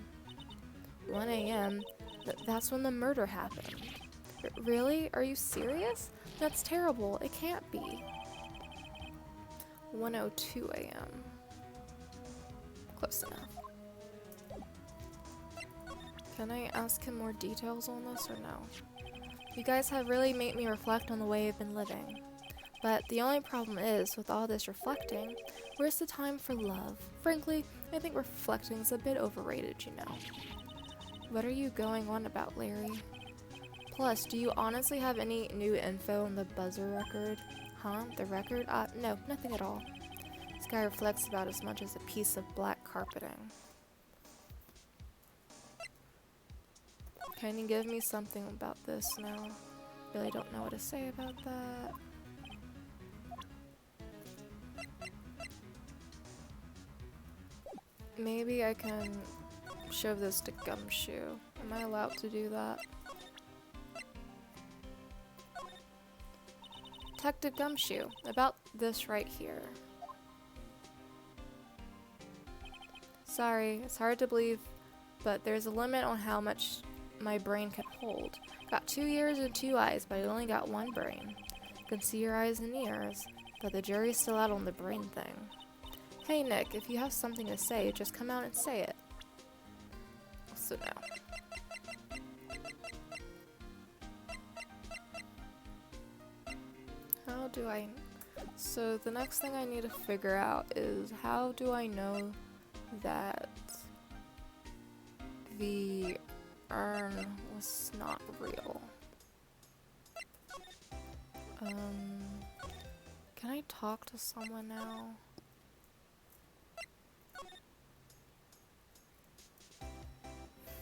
1 a.m.? That's when the murder happened. Really? Are you serious? That's terrible. It can't be. 1:02 a.m. Close enough. Can I ask him more details on this or no? You guys have really made me reflect on the way I've been living. But the only problem is, with all this reflecting, where's the time for love? Frankly, I think reflecting is a bit overrated, you know. What are you going on about, Larry? Plus, do you honestly have any new info on the buzzer record? Huh? The record? No, nothing at all. This guy reflects about as much as a piece of black carpeting. Can you give me something about this now? Really don't know what to say about that. Maybe I can show this to Gumshoe. Am I allowed to do that? Detective Gumshoe, about this right here. Sorry, it's hard to believe, but there's a limit on how much my brain can hold. Got 2 ears and 2 eyes, but I only got 1 brain. You can see your eyes and ears. but the jury's still out on the brain thing. Hey Nick, if you have something to say, just come out and say it. So now. How do I... So the next thing I need to figure out is how do I know that the urn was not real? Can I talk to someone now?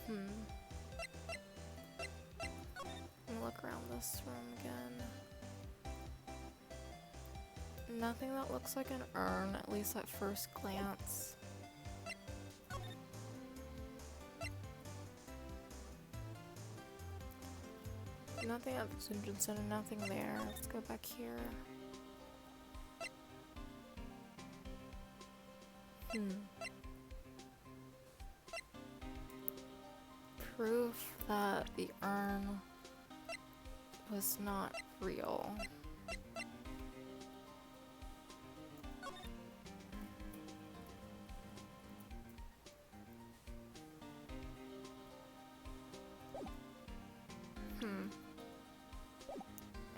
Let me look around this room again. Nothing that looks like an urn, at least at first glance. Nothing at the Dungeon Center, nothing there. Let's go back here. Proof that the urn was not real.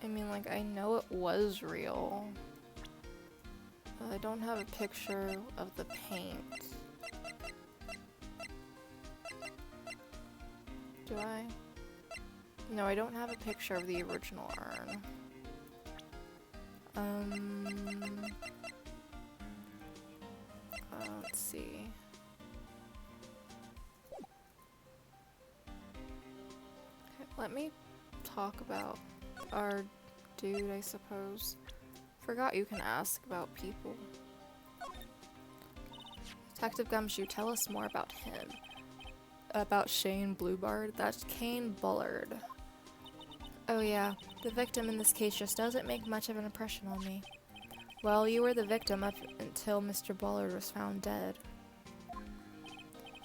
I mean, like, I know it was real. I don't have a picture of the paint. Do I? No, I don't have a picture of the original urn. Let's see. Okay, let me talk about our dude, I suppose. Forgot you can ask about people. Detective Gumshoe, tell us more about him. About Shane Bluebard? That's Kane Bullard. Oh yeah, the victim in this case just doesn't make much of an impression on me. Well, you were the victim up until Mr. Bullard was found dead.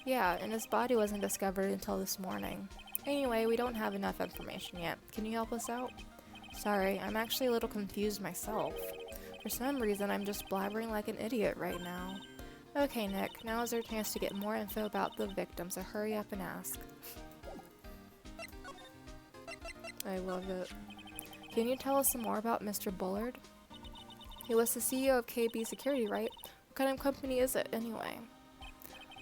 Yeah, and his body wasn't discovered until this morning. Anyway, we don't have enough information yet. Can you help us out? Sorry, I'm actually a little confused myself. For some reason, I'm just blabbering like an idiot right now. Okay, Nick, now is our chance to get more info about the victim, so hurry up and ask. I love it. Can you tell us some more about Mr. Bullard? He was the CEO of KB Security, right? What kind of company is it, anyway?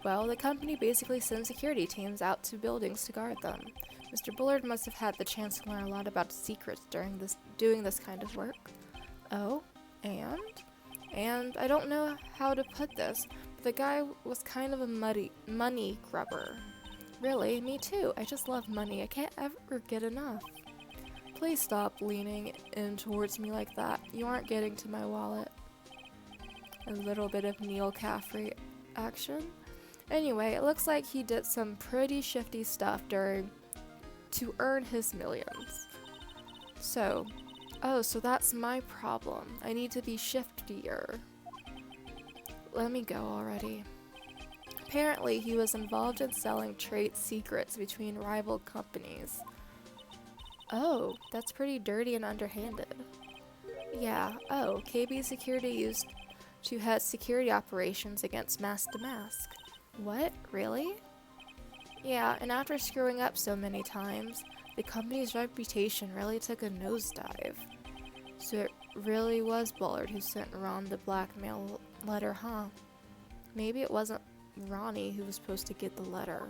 Well, the company basically sends security teams out to buildings to guard them. Mr. Bullard must have had the chance to learn a lot about secrets during doing this kind of work. Oh, and? And I don't know how to put this, but the guy was kind of a money grubber. Really? Me too. I just love money. I can't ever get enough. Please stop leaning in towards me like that. You aren't getting to my wallet. A little bit of Neil Caffrey action. Anyway, it looks like he did some pretty shifty stuff to earn his millions. So that's my problem. I need to be shiftier. Let me go already. Apparently, he was involved in selling trade secrets between rival companies. Oh, that's pretty dirty and underhanded. Yeah, KB Security used to head security operations against Mask to Mask. What? Really? Yeah, and after screwing up so many times, the company's reputation really took a nosedive. So it really was Bullard who sent Ron the blackmail letter, huh? Maybe it wasn't Ronnie who was supposed to get the letter.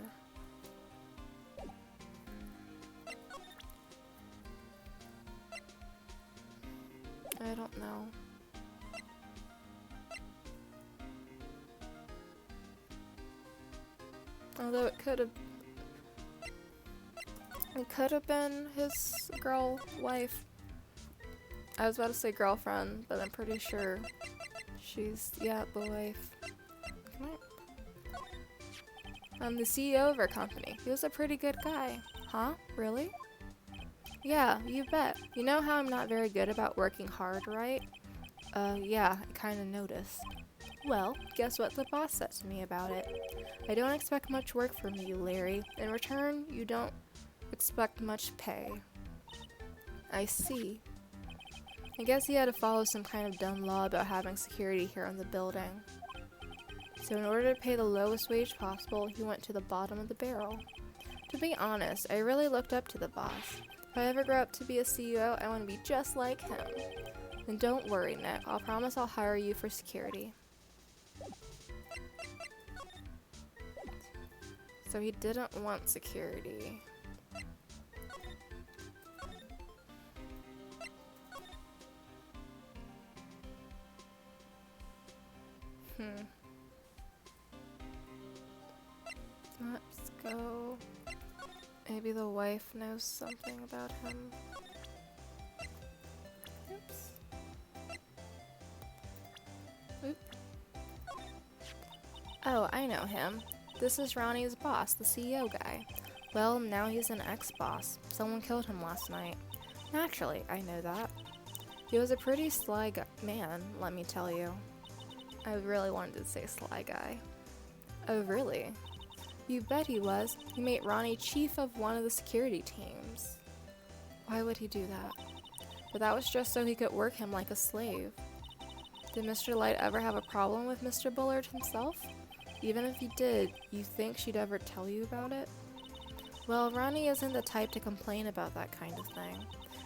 I don't know. Although it could have been his wife. I was about to say girlfriend, but I'm pretty sure she's, yeah, the wife. I'm the CEO of our company. He was a pretty good guy. Huh? Really? Yeah, you bet. You know how I'm not very good about working hard, right? Yeah, I kinda noticed. Well, guess what the boss said to me about it. I don't expect much work from you, Larry. In return, you don't expect much pay. I see. I guess he had to follow some kind of dumb law about having security here in the building. So in order to pay the lowest wage possible, he went to the bottom of the barrel. To be honest, I really looked up to the boss. If I ever grow up to be a CEO, I want to be just like him. And don't worry, Nick. I'll promise I'll hire you for security. So he didn't want security. Let's go. Maybe the wife knows something about him. Oops. Oop. Oh, I know him. This is Ronnie's boss, the CEO guy. Well, now he's an ex-boss. Someone killed him last night. Naturally, I know that. He was a pretty sly man, let me tell you. I really wanted to say sly guy. Oh, really? You bet he was. He made Ronnie chief of one of the security teams. Why would he do that? But that was just so he could work him like a slave. Did Mr. Light ever have a problem with Mr. Bullard himself? Even if he did, you think she'd ever tell you about it? Well, Ronnie isn't the type to complain about that kind of thing.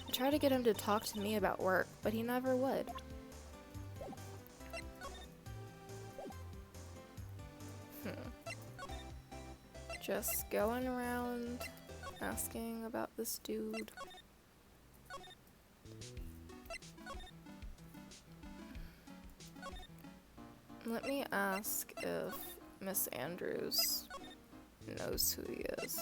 I tried to get him to talk to me about work, but he never would. Just going around asking about this dude. Let me ask if Miss Andrews knows who he is.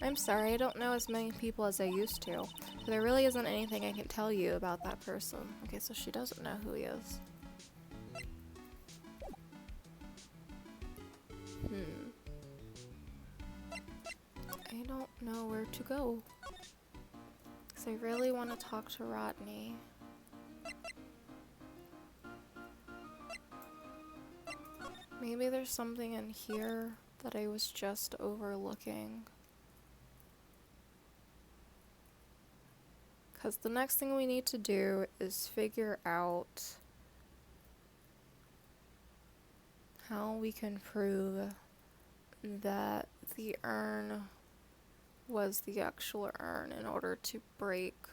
I'm sorry, I don't know as many people as I used to. So there really isn't anything I can tell you about that person. Okay, so she doesn't know who he is. I don't know where to go. Because I really want to talk to Rodney. Maybe there's something in here that I was just overlooking. Because the next thing we need to do is figure out how we can prove that the urn was the actual urn in order to break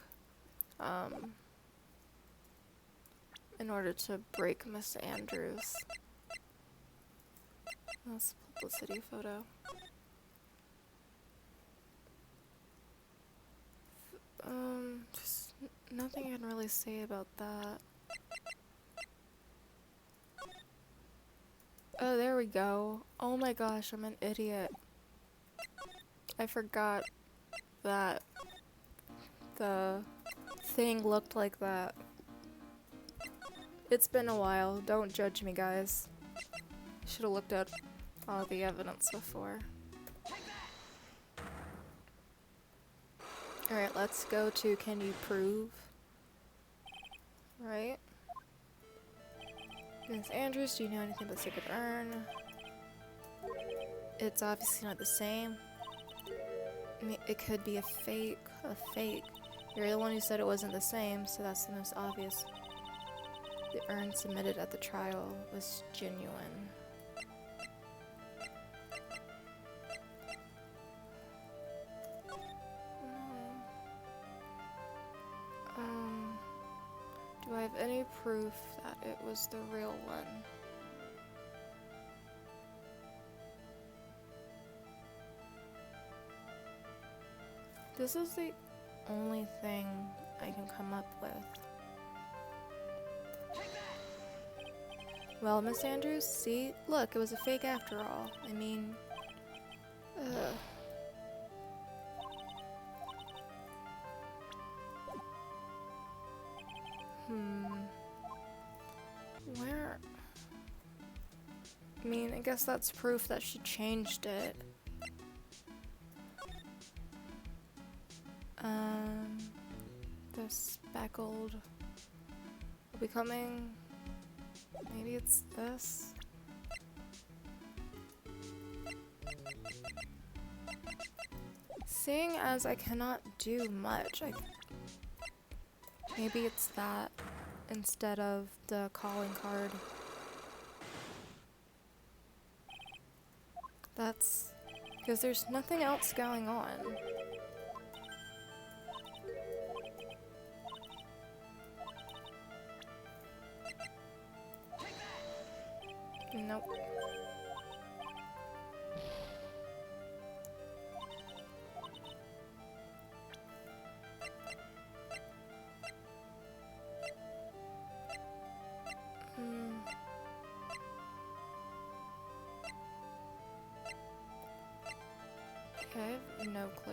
Miss Andrews. That's a publicity photo. Just nothing I can really say about that. Oh, there we go. Oh my gosh, I'm an idiot. I forgot that the thing looked like that. It's been a while. Don't judge me, guys. Should have looked at all the evidence before. Alright, let's go to can you prove? Right? Miss Andrews, do you know anything about the sacred urn? It's obviously not the same. I mean, it could be a fake. You're the one who said it wasn't the same, so that's the most obvious. The urn submitted at the trial was genuine. Do I have any proof that it was the real one? This is the only thing I can come up with. Well, Miss Andrews, see? Look, it was a fake after all. I mean, ugh. Where? I mean, I guess that's proof that she changed it. The speckled will be coming. Maybe it's this. Seeing as I cannot do much, maybe it's that instead of the calling card. That's because there's nothing else going on. Nope. I have no clue.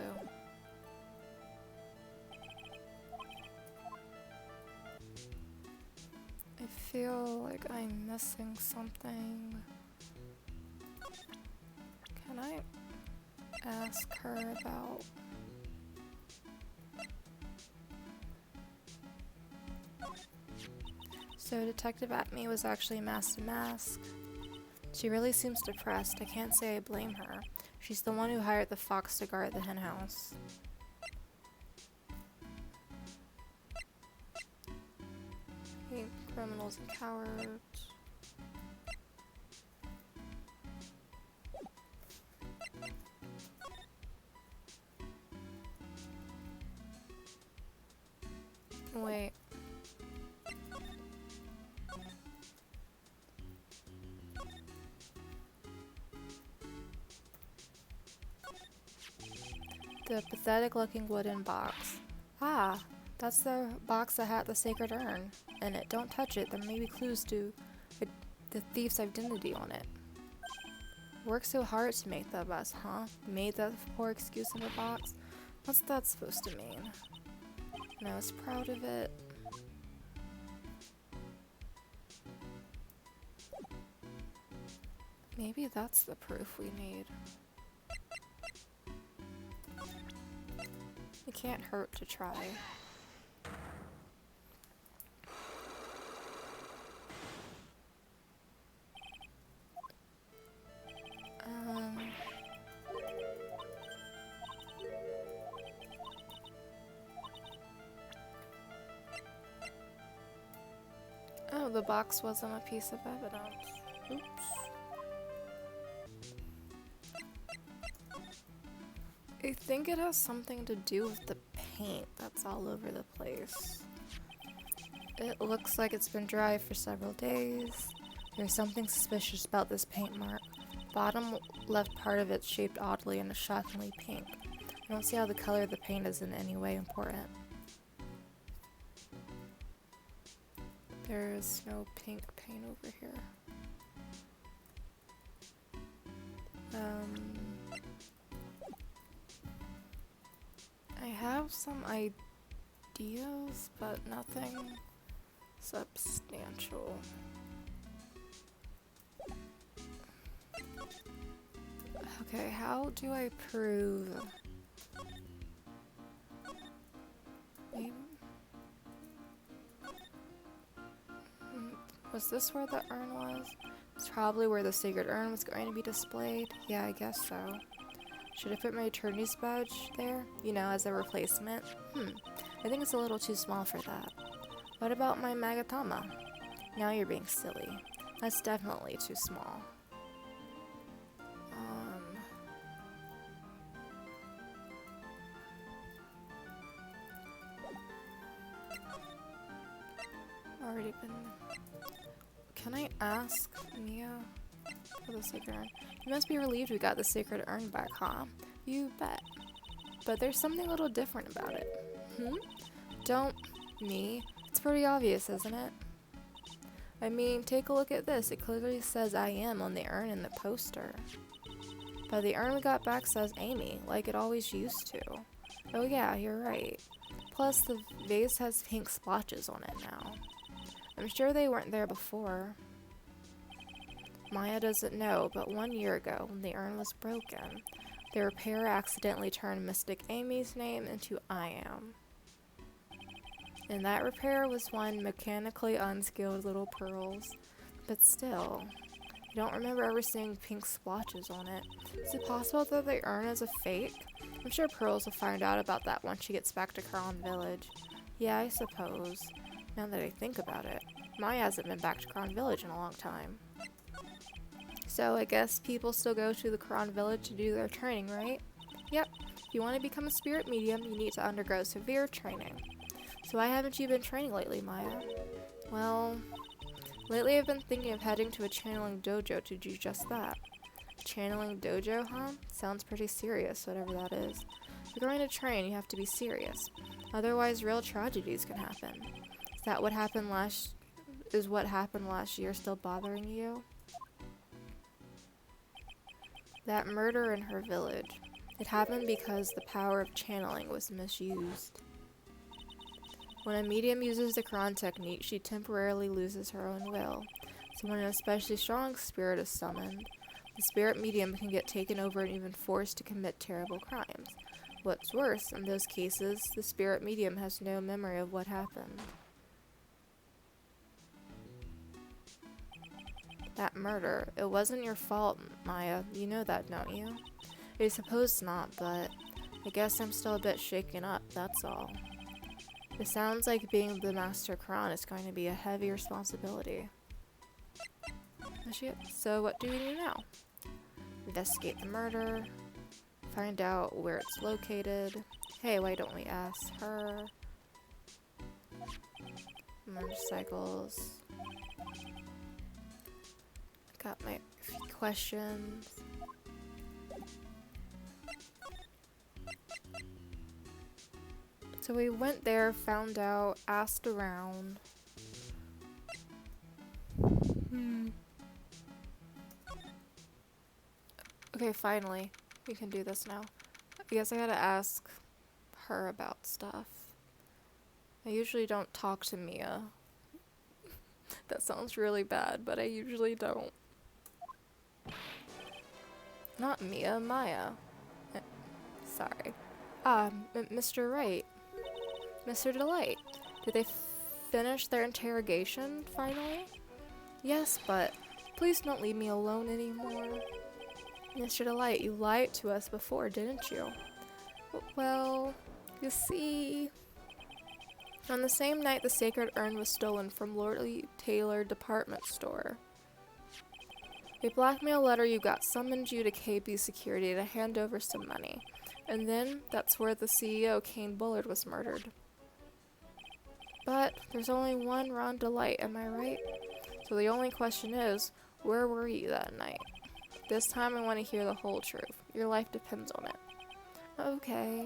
I feel like I'm missing something. Can I ask her about... So Detective Atme was actually mask to mask. She really seems depressed. I can't say I blame her. She's the one who hired the fox to guard the hen house. Hate criminals and cowards. Wait. The pathetic-looking wooden box. Ah, that's the box that had the sacred urn in it. Don't touch it. There may be clues to the thief's identity on it. Worked so hard to make that bus, huh? Made that poor excuse of a box? What's that supposed to mean? And I was proud of it. Maybe that's the proof we need. It can't hurt to try. Oh, the box wasn't a piece of evidence. Oops. I think it has something to do with the paint that's all over the place. It looks like it's been dry for several days. There's something suspicious about this paint mark. Bottom left part of it's shaped oddly and is shockingly pink. I don't see how the color of the paint is in any way important. There's no pink paint over here. I have some ideas, but nothing substantial. Okay, how do I prove? Maybe. Was this where the urn was? It's probably where the sacred urn was going to be displayed. Yeah, I guess so. Should I put my attorney's badge there? You know, as a replacement? I think it's a little too small for that. What about my Magatama? Now you're being silly. That's definitely too small. Already been... Can I ask Mia for the sacred urn? You must be relieved we got the sacred urn back, huh? You bet. But there's something a little different about it. Don't me. It's pretty obvious, isn't it? I mean, take a look at this. It clearly says I am on the urn in the poster. But the urn we got back says Amy, like it always used to. Oh yeah, you're right. Plus, the vase has pink splotches on it now. I'm sure they weren't there before. Maya doesn't know, but 1 year ago, when the urn was broken, the repairer accidentally turned Mystic Amy's name into I Am. And that repairer was one mechanically unskilled little pearls. But still, I don't remember ever seeing pink splotches on it. Is it possible that the urn is a fake? I'm sure Pearls will find out about that once she gets back to Kron Village. Yeah, I suppose. Now that I think about it, Maya hasn't been back to Kron Village in a long time. So I guess people still go to the Kron Village to do their training, right? Yep. If you want to become a spirit medium, you need to undergo severe training. So why haven't you been training lately, Maya? Well, lately I've been thinking of heading to a channeling dojo to do just that. Channeling dojo, huh? Sounds pretty serious, whatever that is. If you're going to train, you have to be serious. Otherwise, real tragedies can happen. Is what happened last year still bothering you? That murder in her village. It happened because the power of channeling was misused. When a medium uses the Quran technique, she temporarily loses her own will. So when an especially strong spirit is summoned, the spirit medium can get taken over and even forced to commit terrible crimes. What's worse, in those cases, the spirit medium has no memory of what happened. That murder, it wasn't your fault, Maya. You know that, don't you? I suppose not, but I guess I'm still a bit shaken up, that's all. It sounds like being the Master Quran is going to be a heavy responsibility. So what do we do now? Investigate the murder, find out where it's located. Hey, why don't we ask her? Motorcycles. Got my few questions. So we went there, found out, asked around. Okay, finally. We can do this now. I guess I gotta ask her about stuff. I usually don't talk to Mia. That sounds really bad, but I usually don't. Not Mia, Maya. Sorry. Mr. Wright. Mr. Delight. Did they finish their interrogation, finally? Yes, but please don't leave me alone anymore. Mr. Delight, you lied to us before, didn't you? Well, you see... On the same night the sacred urn was stolen from Lord Taylor department store, a blackmail letter you got summoned you to KB Security to hand over some money. And then, that's where the CEO, Kane Bullard, was murdered. But, there's only one Ron Delight, am I right? So the only question is, where were you that night? This time I want to hear the whole truth. Your life depends on it. Okay.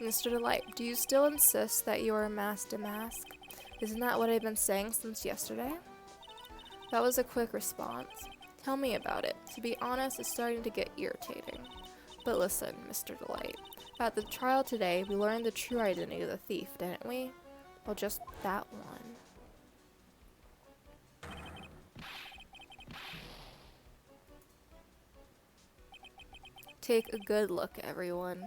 Mr. Delight, do you still insist that you are a masked mask? Isn't that what I've been saying since yesterday? That was a quick response. Tell me about it. To be honest, it's starting to get irritating. But listen, Mr. Delight. At the trial today, we learned the true identity of the thief, didn't we? Well, just that one. Take a good look, everyone.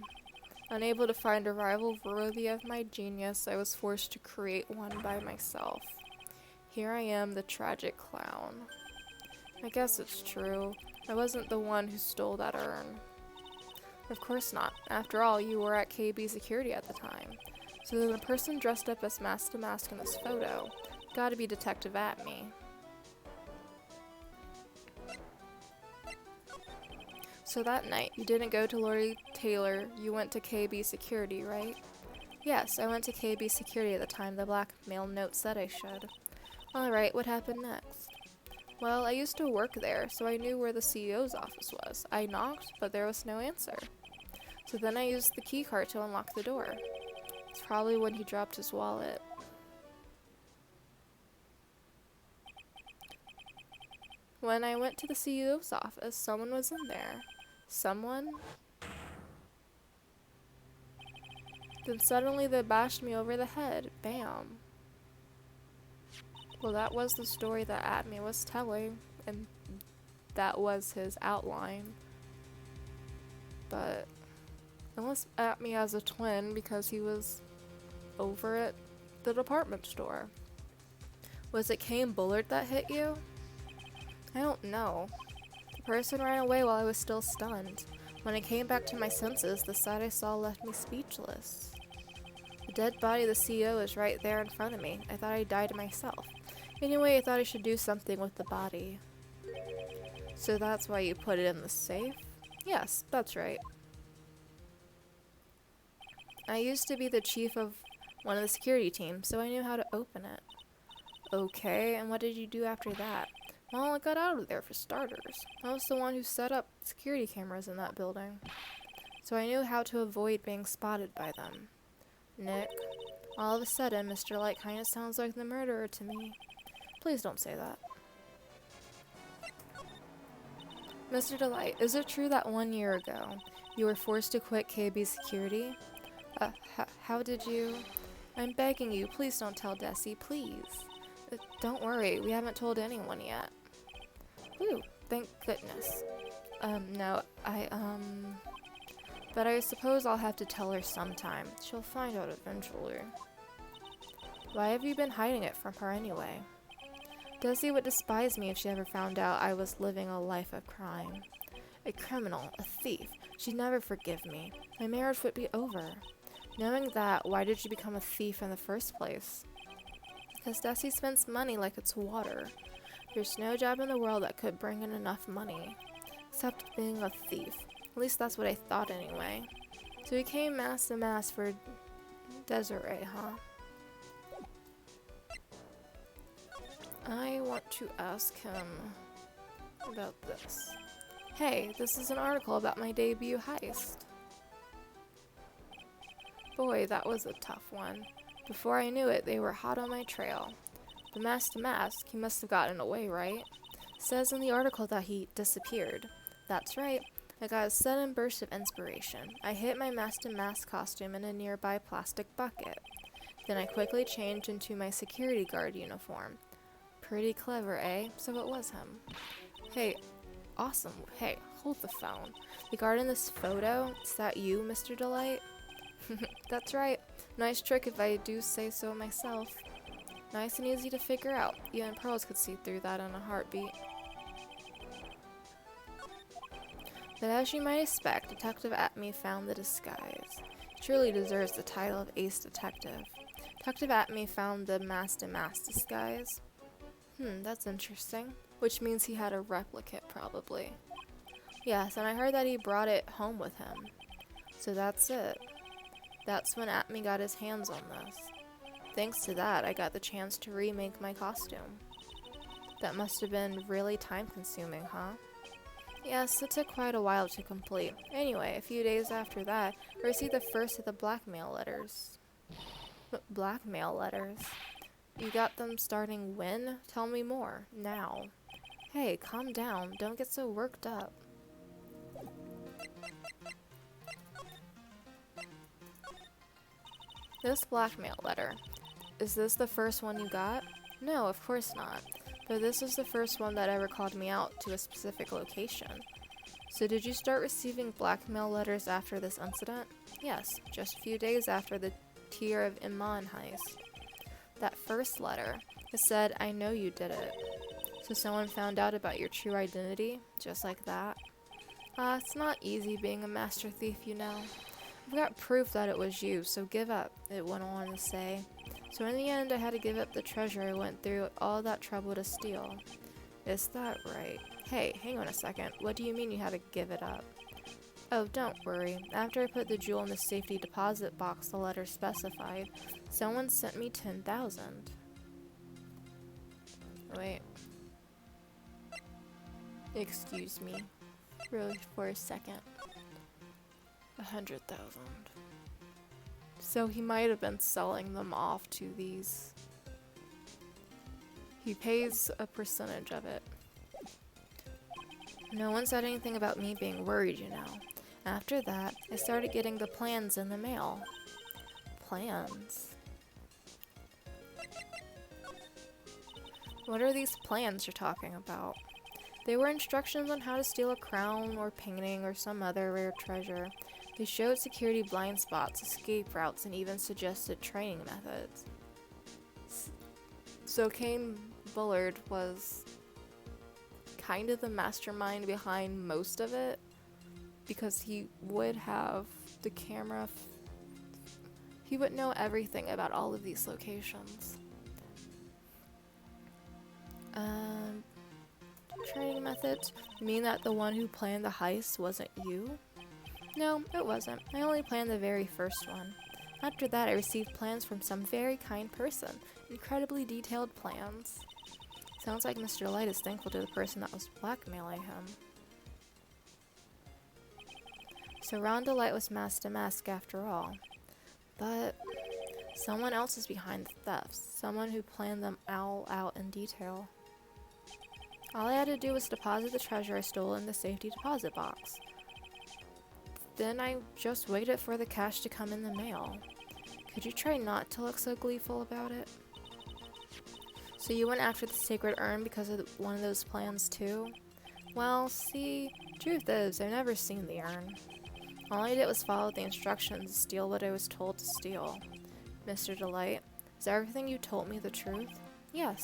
Unable to find a rival worthy of my genius, I was forced to create one by myself. Here I am, the tragic clown. I guess it's true. I wasn't the one who stole that urn. Of course not. After all, you were at KB Security at the time. So then the person dressed up as Mask to Mask in this photo gotta be Detective Atme. So that night, you didn't go to Lori Taylor, you went to KB Security, right? Yes, I went to KB Security at the time the blackmail note said I should. Alright, what happened next? Well, I used to work there, so I knew where the CEO's office was. I knocked, but there was no answer. So then I used the key card to unlock the door. It's probably when he dropped his wallet. When I went to the CEO's office, someone was in there. Someone? Then suddenly they bashed me over the head. Bam. Well, that was the story that Atme was telling, and that was his outline. But unless Atme has a twin because he was over at the department store. Was it Kane Bullard that hit you? I don't know. The person ran away while I was still stunned. When I came back to my senses, the sight I saw left me speechless. The dead body of the CEO was right there in front of me. I thought I died myself. Anyway, I thought I should do something with the body. So that's why you put it in the safe? Yes, that's right. I used to be the chief of one of the security teams, so I knew how to open it. Okay, and what did you do after that? Well, I got out of there for starters. I was the one who set up security cameras in that building. So I knew how to avoid being spotted by them. Nick, all of a sudden, Mr. Light kind of sounds like the murderer to me. Please don't say that. Mr. Delight, is it true that 1 year ago, you were forced to quit KB Security? How did you? I'm begging you, please don't tell Desi, please. Don't worry, we haven't told anyone yet. Ooh, thank goodness. No, but I suppose I'll have to tell her sometime. She'll find out eventually. Why have you been hiding it from her anyway? Desi would despise me if she ever found out I was living a life of crime. A criminal, a thief. She'd never forgive me. My marriage would be over. Knowing that, why did you become a thief in the first place? Because Desi spends money like it's water. There's no job in the world that could bring in enough money. Except being a thief. At least that's what I thought anyway. So he came mass to mass for Desiree, huh? I want to ask him about this. Hey, this is an article about my debut heist. Boy, that was a tough one. Before I knew it, they were hot on my trail. The mask to mask, he must have gotten away, right? Says in the article that he disappeared. That's right. I got a sudden burst of inspiration. I hid my mask to mask costume in a nearby plastic bucket. Then I quickly changed into my security guard uniform. Pretty clever, eh? So it was him. Hey, awesome. Hey, hold the phone. The guard in this photo, is that you, Mr. Delight? That's right. Nice trick if I do say so myself. Nice and easy to figure out. Even pearls could see through that in a heartbeat. But as you might expect, Detective Atme found the disguise. Truly deserves the title of Ace Detective. Detective Atme found the mask-to-mask disguise. That's interesting. Which means he had a replicate, probably. Yes, and I heard that he brought it home with him. So that's it. That's when Atme got his hands on this. Thanks to that, I got the chance to remake my costume. That must have been really time-consuming, huh? Yes, it took quite a while to complete. Anyway, a few days after that, I received the first of the blackmail letters. Blackmail letters? You got them starting when? Tell me more. Now. Hey, calm down. Don't get so worked up. This blackmail letter. Is this the first one you got? No, of course not. But this is the first one that ever called me out to a specific location. So did you start receiving blackmail letters after this incident? Yes, just a few days after the Tier of Iman heist. That first letter, it said, I know you did it. So someone found out about your true identity, just like that? It's not easy being a master thief, you know. I've got proof that it was you, so give up, it went on to say. So in the end, I had to give up the treasure I went through all that trouble to steal. Is that right? Hey, hang on a second. What do you mean you had to give it up? Oh, don't worry. After I put the jewel in the safety deposit box the letter specified, someone sent me 10,000. Wait. Excuse me. Really, for a second. 100,000. So he might have been selling them off to these. He pays a percentage of it. No one said anything about me being worried, you know. After that, I started getting the plans in the mail. Plans? What are these plans you're talking about? They were instructions on how to steal a crown or painting or some other rare treasure. They showed security blind spots, escape routes, and even suggested training methods. So Kane Bullard was kind of the mastermind behind most of it, because he would have the camera. He would know everything about all of these locations. Training methods? You mean that the one who planned the heist wasn't you? No, it wasn't. I only planned the very first one. After that, I received plans from some very kind person. Incredibly detailed plans. Sounds like Mr. Light is thankful to the person that was blackmailing him. So Rhonda Light was masked to mask after all. But someone else is behind the thefts. Someone who planned them all out in detail. All I had to do was deposit the treasure I stole in the safety deposit box. Then I just waited for the cash to come in the mail. Could you try not to look so gleeful about it? So you went after the sacred urn because of one of those plans too? Well, see, truth is, I've never seen the urn. All I did was follow the instructions to steal what I was told to steal. Mr. Delight, is everything you told me the truth? Yes.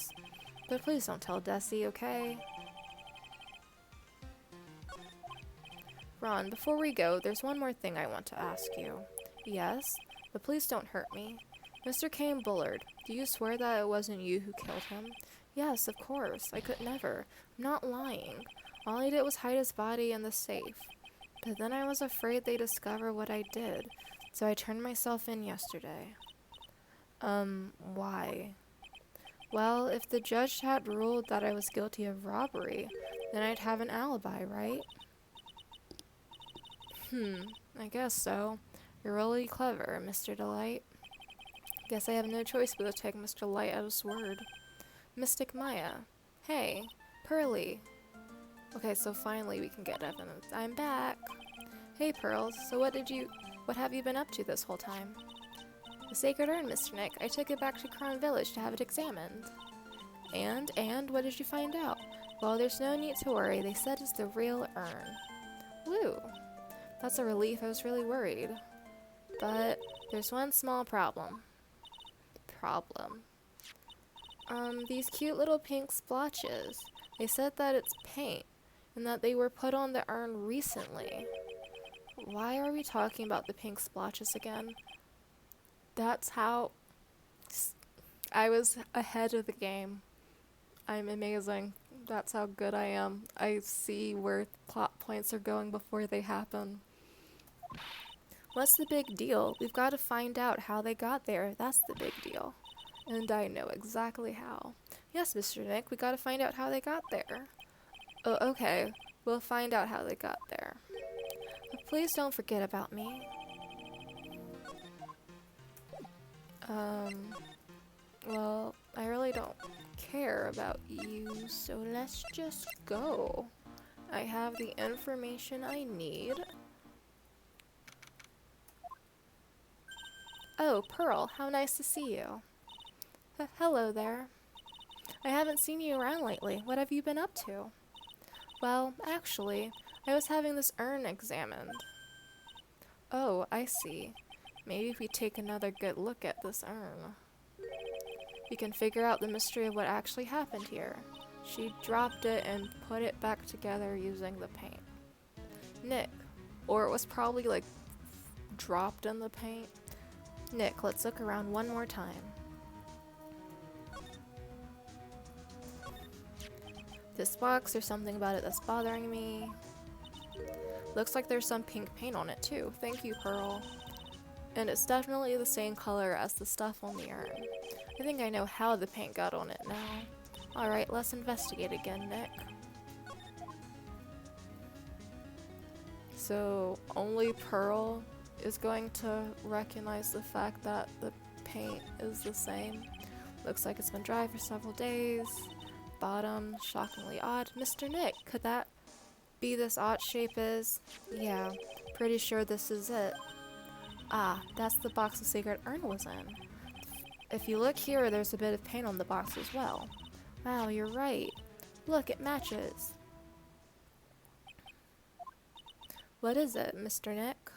But please don't tell Desi, okay? Ron, before we go, there's one more thing I want to ask you. Yes? But please don't hurt me. Mr. Kane Bullard, do you swear that it wasn't you who killed him? Yes, of course. I could never. I'm not lying. All I did was hide his body in the safe. But then I was afraid they'd discover what I did, so I turned myself in yesterday. Why? Well, if the judge had ruled that I was guilty of robbery, then I'd have an alibi, right? I guess so. You're really clever, Mr. Delight. Guess I have no choice but to take Mr. Light at his word. Mystic Maya. Hey, Pearly. Okay, so finally we can get evidence. I'm back. Hey, Pearls. So what have you been up to this whole time? The sacred urn, Mr. Nick. I took it back to Crown Village to have it examined. And what did you find out? Well, there's no need to worry. They said it's the real urn. Woo. That's a relief. I was really worried. But there's one small problem. These cute little pink splotches. They said that it's paint, and that they were put on the urn recently. Why are we talking about the pink splotches again? That's how I was ahead of the game. I'm amazing. That's how good I am. I see where plot points are going before they happen. What's the big deal? We've got to find out how they got there. That's the big deal. And I know exactly how. Yes, Mr. Nick, we got to find out how they got there. Oh, okay. We'll find out how they got there. But please don't forget about me. Well, I really don't care about you, so let's just go. I have the information I need. Oh, Pearl, how nice to see you. Hello there. I haven't seen you around lately. What have you been up to? Well, actually, I was having this urn examined. Oh, I see. Maybe if we take another good look at this urn, we can figure out the mystery of what actually happened here. She dropped it and put it back together using the paint. Nick, or it was probably like dropped in the paint. Nick, let's look around one more time. This box, there's something about it that's bothering me. Looks like there's some pink paint on it too. Thank you, Pearl. And it's definitely the same color as the stuff on the urn. I think I know how the paint got on it now. Alright, let's investigate again, Nick. So, only Pearl is going to recognize the fact that the paint is the same. Looks like it's been dry for several days. Bottom, shockingly odd. Mr. Nick, could that be this odd shape is? Yeah, pretty sure this is it. Ah, that's the box the sacred urn was in. If you look here, there's a bit of paint on the box as well. Wow, you're right. Look, it matches. What is it, Mr. Nick?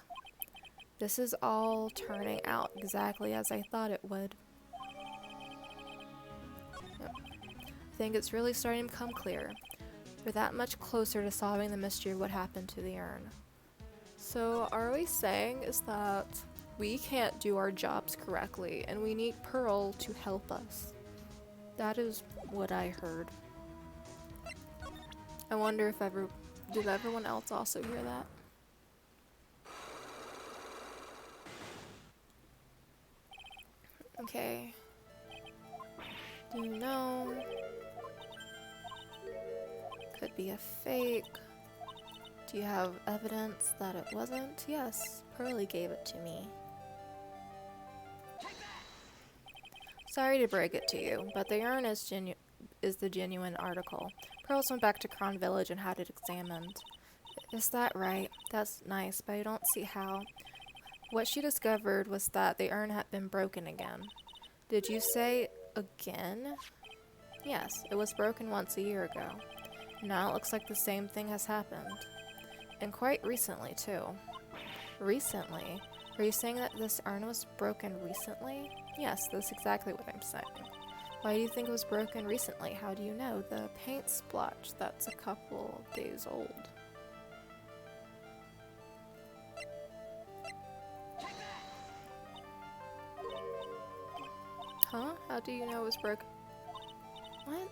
This is all turning out exactly as I thought it would. Yep. I think it's really starting to become clear. We're that much closer to solving the mystery of what happened to the urn. So are we saying is that we can't do our jobs correctly and we need Pearl to help us? That is what I heard. I wonder if did everyone else also hear that? Okay. Do you know? Could be a fake. Do you have evidence that it wasn't? Yes, Pearly gave it to me. Sorry to break it to you, but the urn is the genuine article. Pearls went back to Kron Village and had it examined. Is that right? That's nice, but I don't see how. What she discovered was that the urn had been broken again. Did you say again? Yes, it was broken once a year ago. Now it looks like the same thing has happened. And quite recently, too. Recently? Are you saying that this urn was broken recently? Yes, that's exactly what I'm saying. Why do you think it was broken recently? How do you know? The paint splotch, that's a couple days old. Huh? How do you know it was broken? What?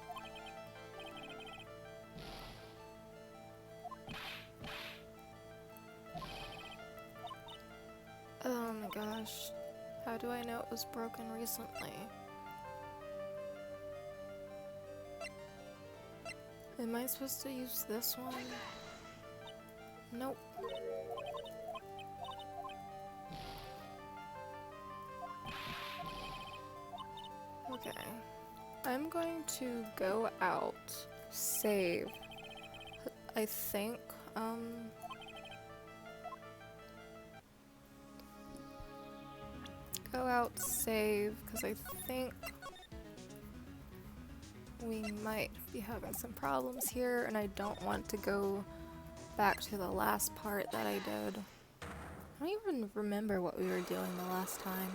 Oh my gosh. How do I know it was broken recently? Am I supposed to use this one? Nope. Okay. I'm going to go out, save. I think, go out, save, because I think we might be having some problems here, and I don't want to go back to the last part that I did. I don't even remember what we were doing the last time.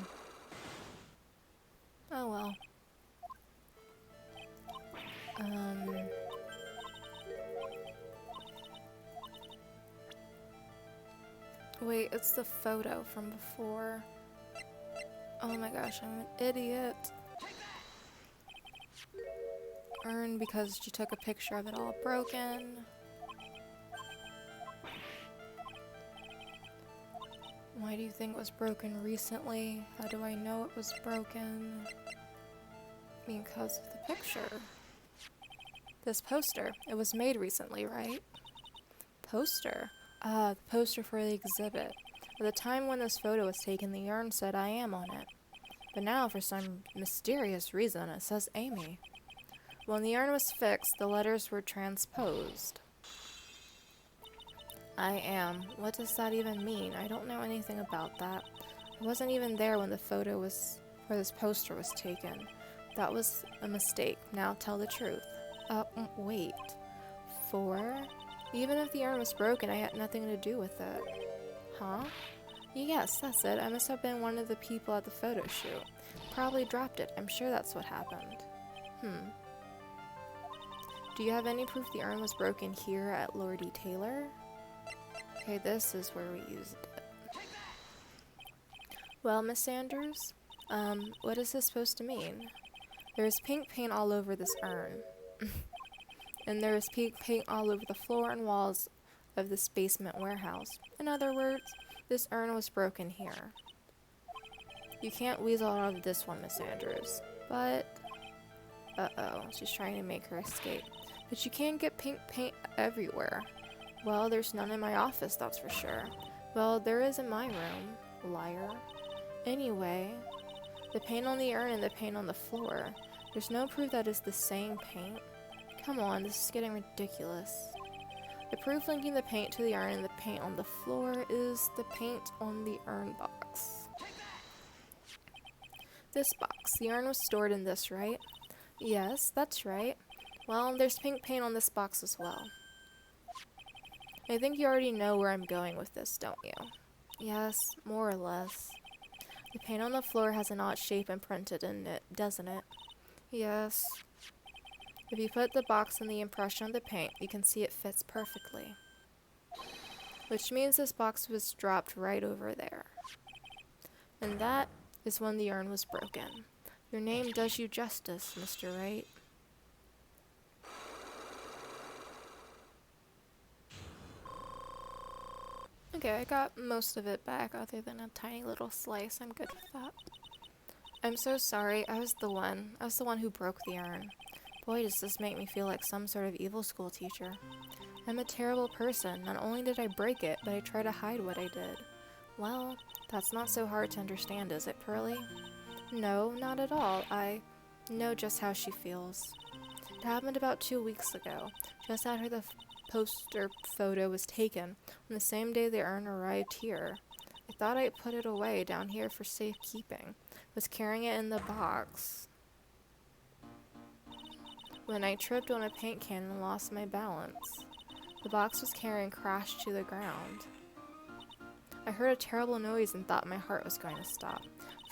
Oh well. Wait, it's the photo from before. Oh my gosh, I'm an idiot. Urn because she took a picture of it all broken. Why do you think it was broken recently? How do I know it was broken? Because of the picture. This poster. It was made recently, right? Poster? The poster for the exhibit. At the time when this photo was taken, the urn said I am on it. But now, for some mysterious reason, it says Amy. When the urn was fixed, the letters were transposed. I am. What does that even mean? I don't know anything about that. I wasn't even there when the photo was, where this poster was taken. That was a mistake. Now tell the truth. Wait. 4? Even if the urn was broken, I had nothing to do with it. Huh? Yes, that's it. I must have been one of the people at the photo shoot. Probably dropped it. I'm sure that's what happened. Do you have any proof the urn was broken here at Lord E. Taylor? Okay, this is where we used it. Well, Miss Sanders, what is this supposed to mean? There's pink paint all over this urn. And there is pink paint all over the floor and walls of this basement warehouse. In other words, this urn was broken here. You can't weasel out of this one, Miss Sanders. But... uh-oh, she's trying to make her escape. But you can't get pink paint everywhere. Well, there's none in my office, that's for sure. Well, there is in my room, liar. Anyway, the paint on the urn and the paint on the floor. There's no proof that it's the same paint. Come on, this is getting ridiculous. The proof linking the paint to the urn and the paint on the floor is the paint on the urn box. This box. The urn was stored in this, right? Yes, that's right. Well, there's pink paint on this box as well. I think you already know where I'm going with this, don't you? Yes, more or less. The paint on the floor has an odd shape imprinted in it, doesn't it? Yes. If you put the box in the impression of the paint, you can see it fits perfectly. Which means this box was dropped right over there. And that is when the urn was broken. Your name does you justice, Mr. Wright. Okay, I got most of it back other than a tiny little slice. I'm good with that. I'm so sorry. I was the one who broke the urn. Boy, does this make me feel like some sort of evil school teacher. I'm a terrible person. Not only did I break it, but I try to hide what I did. Well, that's not so hard to understand, is it, Pearlie? No, not at all. I know just how she feels. It happened about 2 weeks ago, just after the poster photo was taken, on the same day the urn arrived here. I thought I'd put it away down here for safekeeping. Was carrying it in the box when I tripped on a paint can and lost my balance. The box was carrying crashed to the ground. I heard a terrible noise and thought my heart was going to stop.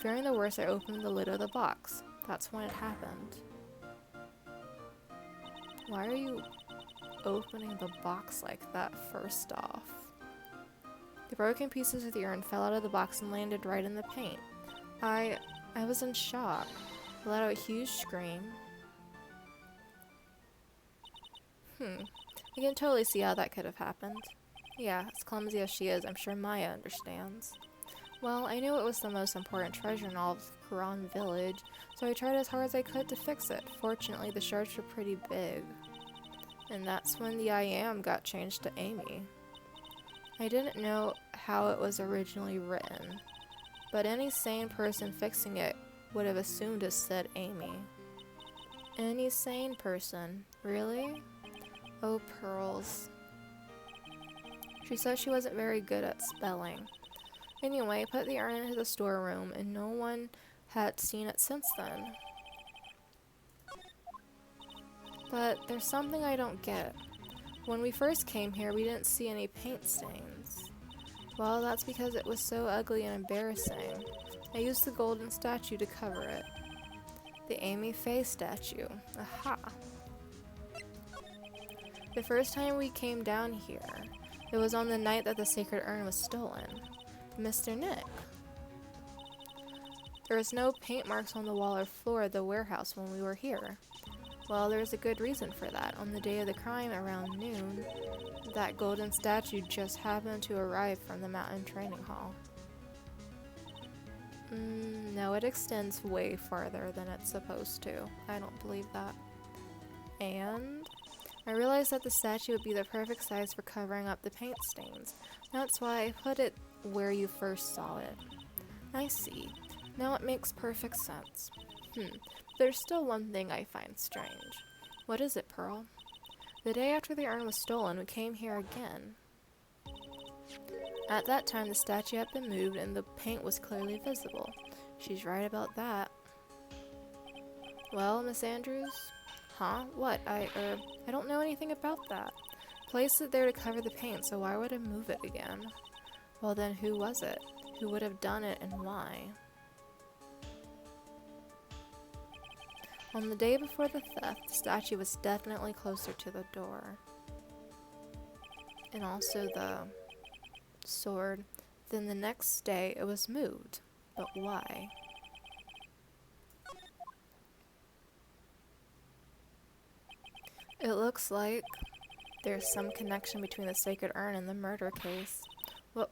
Fearing the worst, I opened the lid of the box. That's when it happened. Why are you opening the box like that, first off? The broken pieces of the urn fell out of the box and landed right in the paint. I was in shock. I let out a huge scream. I can totally see how that could have happened. Yeah, as clumsy as she is, I'm sure Maya understands. Well, I knew it was the most important treasure in all of Huron Village, so I tried as hard as I could to fix it. Fortunately, the shards were pretty big. And that's when the I am got changed to Amy. I didn't know how it was originally written, but any sane person fixing it would have assumed it said Amy. Any sane person? Really? Oh, Pearls. She said she wasn't very good at spelling. Anyway, I put the urn into the storeroom, and no one had seen it since then. But there's something I don't get. When we first came here, we didn't see any paint stains. Well, that's because it was so ugly and embarrassing. I used the golden statue to cover it. The Amy Faye statue. Aha! The first time we came down here, it was on the night that the sacred urn was stolen. Mr. Nick. There was no paint marks on the wall or floor of the warehouse when we were here. Well, there's a good reason for that. On the day of the crime, around noon, that golden statue just happened to arrive from the mountain training hall. No, it extends way farther than it's supposed to. I don't believe that. And I realized that the statue would be the perfect size for covering up the paint stains. That's why I put it where you first saw it. I see. Now it makes perfect sense. There's still one thing I find strange. What is it, Pearl? The day after the urn was stolen, we came here again. At that time, the statue had been moved and the paint was clearly visible. She's right about that. Well, Miss Andrews? Huh? What? I don't know anything about that. Placed it there to cover the paint, so why would I move it again? Well then, who was it? Who would have done it and why? On the day before the theft, the statue was definitely closer to the door. And also the sword. Then the next day, it was moved. But why? It looks like there's some connection between the sacred urn and the murder case.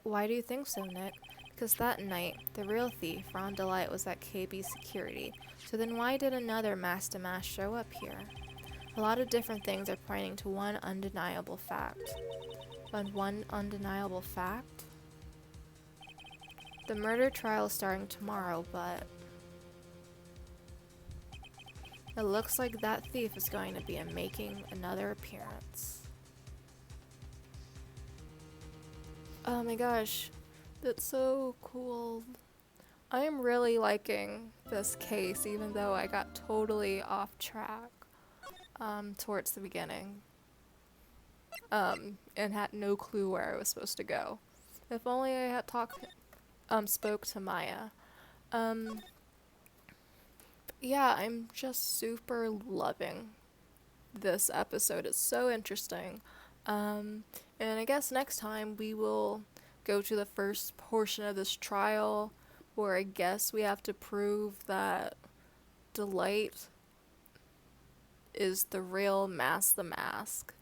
Why do you think so, Nick? Because that night, the real thief, Ron Delight, was at KB Security. So then why did another mass-to-mass show up here? A lot of different things are pointing to one undeniable fact. And one undeniable fact? The murder trial is starting tomorrow, but it looks like that thief is going to be making another appearance. Oh my gosh, that's so cool. I am really liking this case, even though I got totally off track towards the beginning. And had no clue where I was supposed to go. If only I had spoke to Maya. Yeah, I'm just super loving this episode is so interesting. And I guess next time we will go to the first portion of this trial where I guess we have to prove that Delight is the real the Mask,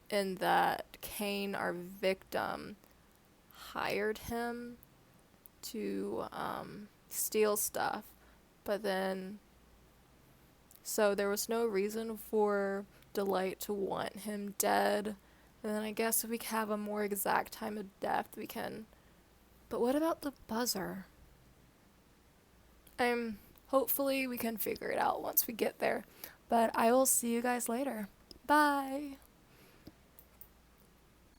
and that Kane, our victim, hired him to steal stuff, but then so there was no reason for Delight to want him dead. And then I guess if we have a more exact time of death, we can. But what about the buzzer? Hopefully we can figure it out once we get there. But I will see you guys later. Bye!